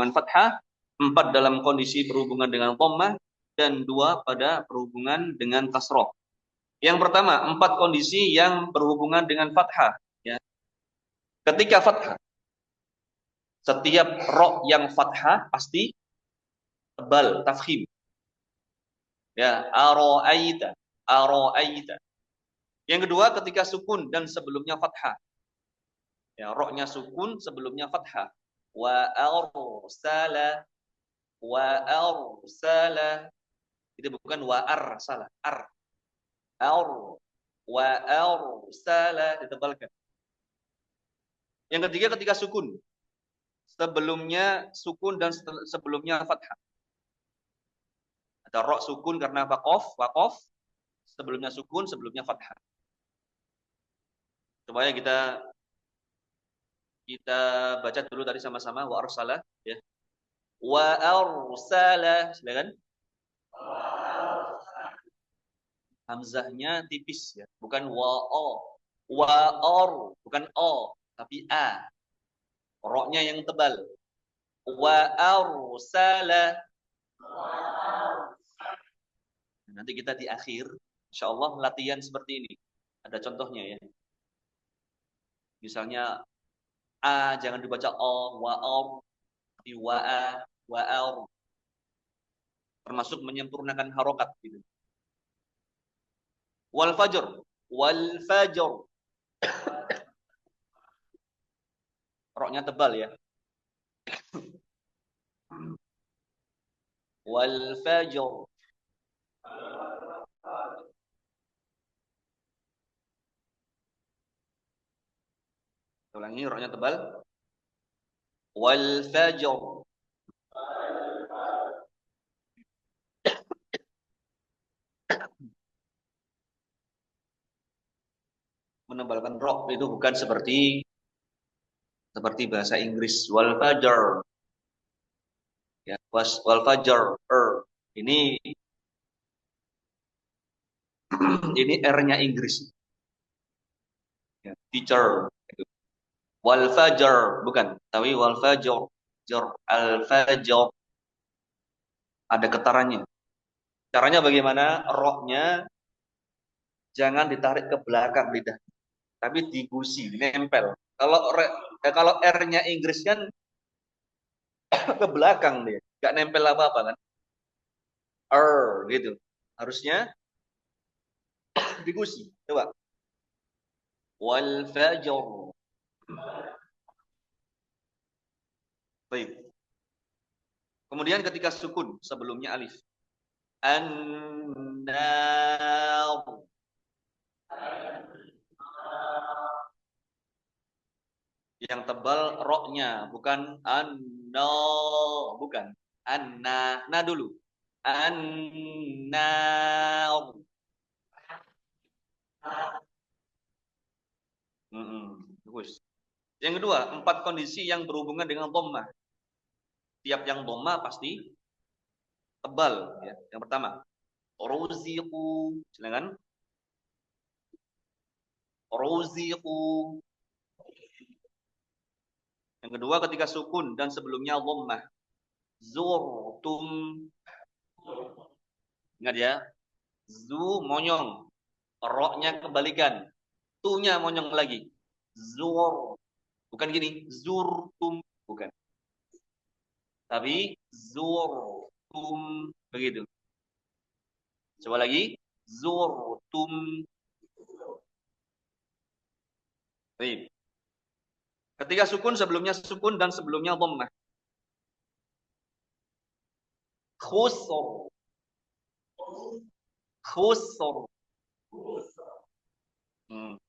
fathah, 4 dalam kondisi berhubungan dengan dhammah, dan 2 pada berhubungan dengan kasrah. Yang pertama, 4 kondisi yang berhubungan dengan fathah. Ya. Ketika fathah, setiap ra yang fathah pasti tebal, tafkhim. Ya, aro'aita. Aro'aita. Yang kedua ketika sukun dan sebelumnya fathah. Ya, roknya sukun sebelumnya fathah. Wa arsala. Wa arsala. Itu bukan wa arsala. Ar. Ar. Wa arsala. Ditebalkan. Yang ketiga ketika sukun. Sebelumnya sukun dan sebelumnya fathah. Ada rok sukun karena wakof. Sebelumnya sukun, sebelumnya fathah. Coba ya kita baca dulu tadi sama-sama wa arsala ya. Wa arsala, silakan. Hamzahnya tipis ya, bukan wa o. Wa or, bukan o, tapi a. Roknya yang tebal. Wa arsala. Nanti kita di akhir insyaallah latihan seperti ini. Ada contohnya ya. Misalnya a jangan dibaca o, wa or, tapi wa a, wa ar. Termasuk menyempurnakan harokat gitu. Wal fajr, wal fajr. Roknya tebal ya. Wal fajr. Ulangi, roknya tebal. Wal fajr. Menebalkan rok itu bukan seperti bahasa Inggris. Wal fajr. Ya, wal fajr. Ini ini R-nya Inggris. Ya, teacher. Wal fajr bukan, tapi wal fajr. Al fajr. Ada getarannya. Caranya bagaimana? Roknya jangan ditarik ke belakang lidah, tapi digusi, nempel. Kalau R-nya Inggris kan ke belakang dia, nggak nempel apa-apa kan? Gitu. Harusnya digusi. Coba. Wal fajr. Baik. Kemudian ketika sukun sebelumnya alif. An-nar. Yang tebal roknya, bukan an-na, bukan. An-na, na dulu. An-nar. Bagus. Yang kedua, 4 kondisi yang berhubungan dengan dhammah. Tiap yang dhammah pasti tebal ya. Yang pertama, ruziqu, silakan. Ruziqu. Yang kedua ketika sukun dan sebelumnya dhammah. Zurtum. Ingat ya. Zu monyong. Roknya kebalikan. Tu-nya monyong lagi. Zur. Bukan gini. Zurtum. Bukan. Tapi zurtum. Begitu. Coba lagi. Zurtum. Baik. Ketika sukun sebelumnya sukun dan sebelumnya dhammah. Khusr. Khusr.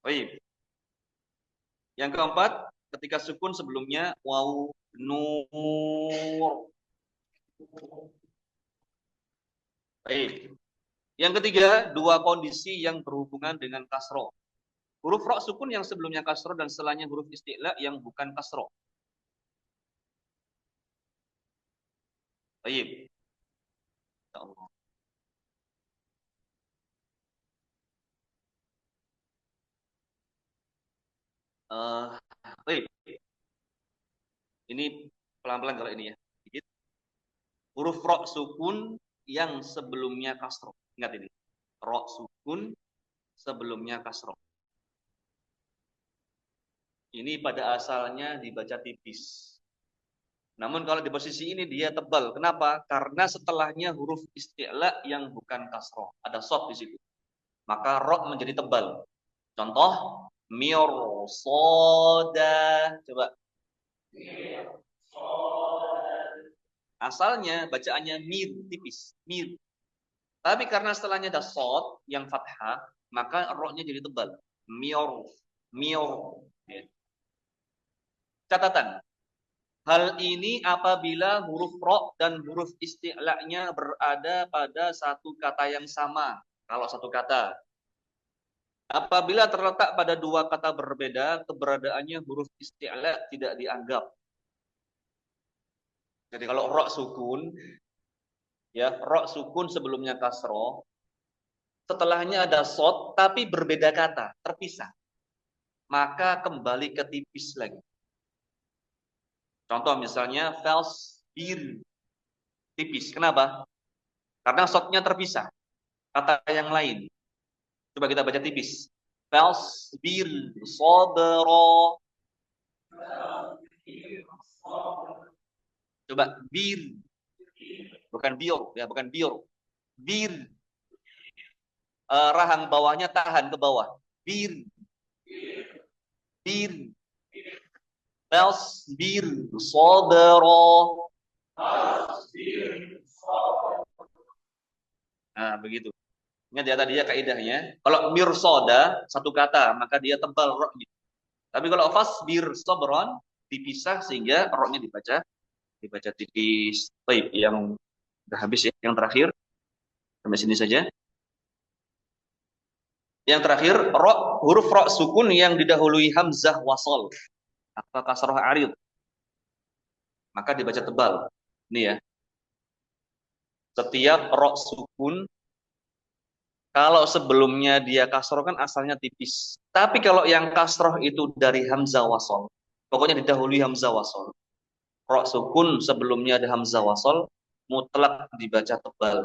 Baik. Yang keempat, ketika sukun sebelumnya waw nur. Baik. Yang ketiga, 2 kondisi yang berhubungan dengan kasroh. Huruf ro sukun yang sebelumnya kasroh dan setelahnya huruf isti'la yang bukan kasroh. Baik. Ya Allah. Baik. Ini pelan-pelan kalau ini ya. Sedikit. Huruf ro sukun yang sebelumnya kasroh. Ingat ini. Ro sukun sebelumnya kasroh. Ini pada asalnya dibaca tipis. Namun kalau di posisi ini dia tebal. Kenapa? Karena setelahnya huruf isti'la yang bukan kasroh. Ada shad di situ. Maka ro menjadi tebal. Contoh mirsoda. Coba. Asalnya bacaannya mir tipis, mir. Tapi karena setelahnya ada shad yang fathah, maka ro-nya jadi tebal. Mior, mior. Ya. Catatan. Hal ini apabila huruf ro dan huruf isti'la-nya berada pada satu kata yang sama. Kalau satu kata. Apabila terletak pada dua kata berbeda, keberadaannya huruf isti'la tidak dianggap. Jadi kalau ro sukun, ya ro sukun sebelumnya kasroh, setelahnya ada shad tapi berbeda kata, terpisah. Maka kembali ke tipis lagi. Contoh misalnya fals bir tipis. Kenapa? Karena shadnya terpisah. Kata yang lain. Coba kita baca tipis. Fals bir sabra. Coba bir. Bukan bior, ya bukan bior. Bir. Rahang bawahnya tahan ke bawah. Bir. Bir. Fals bir sabra. Nah, begitu. Ingat ya tadi ya kaidahnya. Kalau mirsoda satu kata, maka dia tebal roknya. Tapi kalau fasbir sabron dipisah sehingga roknya dibaca tipis. Baik, yang udah habis ya. Yang terakhir sampai sini saja. Yang terakhir huruf ro sukun yang didahului hamzah wasol atau kasroh arid. Maka dibaca tebal. Ini ya. Setiap ro sukun kalau sebelumnya dia kasroh kan asalnya tipis. Tapi kalau yang kasroh itu dari hamzah wasol, pokoknya didahului hamzah wasol. Ro sukun sebelumnya ada hamzah wasol, mutlak dibaca tebal.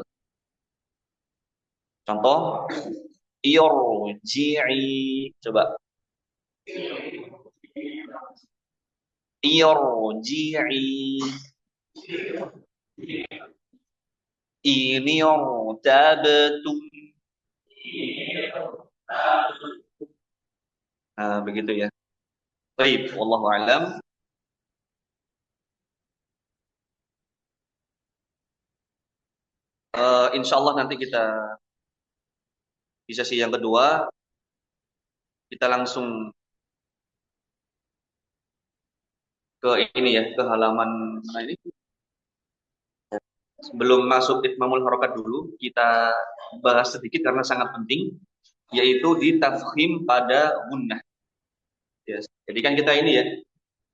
Contoh, irji'i. Coba. Irji'i. Ini tabtum. Nah, begitu ya. Baik, wallahu a'lam. Insyaallah nanti kita di sesi yang kedua kita langsung ke ini ya, ke halaman mana ini? Sebelum masuk itmamul harokat dulu, kita bahas sedikit karena sangat penting, yaitu di tafkhim pada gunnah. Yes. Jadi kan kita ini ya,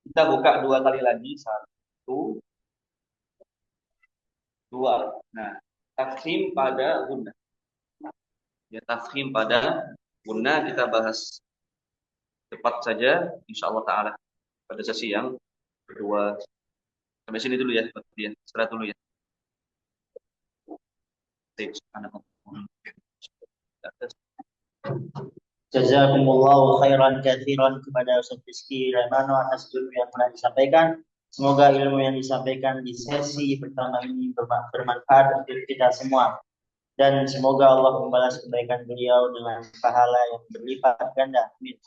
kita buka dua kali lagi, 1, 2. Nah, tafkhim pada gunnah. Ya, tafkhim pada gunnah kita bahas cepat saja, insyaallah taala pada sesi yang kedua. Sampai sini dulu ya, istirahat dulu ya. Jazakumullahu khairan katsiran kepada Ustaz Rizky Raimano atas ilmu yang telah disampaikan. Semoga ilmu yang disampaikan di sesi pertama ini bermanfaat untuk kita semua. Dan semoga Allah membalas kebaikan beliau dengan pahala yang berlipat ganda. Amin.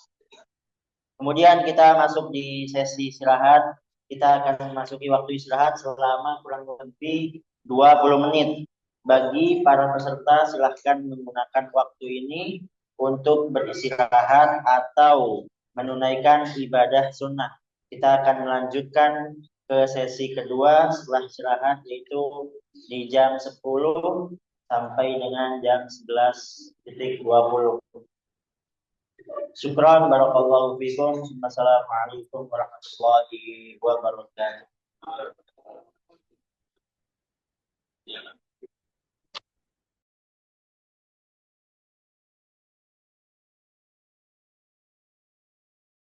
Kemudian kita masuk di sesi istirahat. Kita akan memasuki waktu istirahat selama kurang lebih 20 menit. Bagi para peserta silahkan menggunakan waktu ini untuk beristirahat atau menunaikan ibadah sunnah. Kita akan melanjutkan ke sesi kedua setelah istirahat, yaitu di jam 10 sampai dengan jam 11.20. Syukran, barakallahu fikum. Wassalamualaikum warahmatullahi wabarakatuh.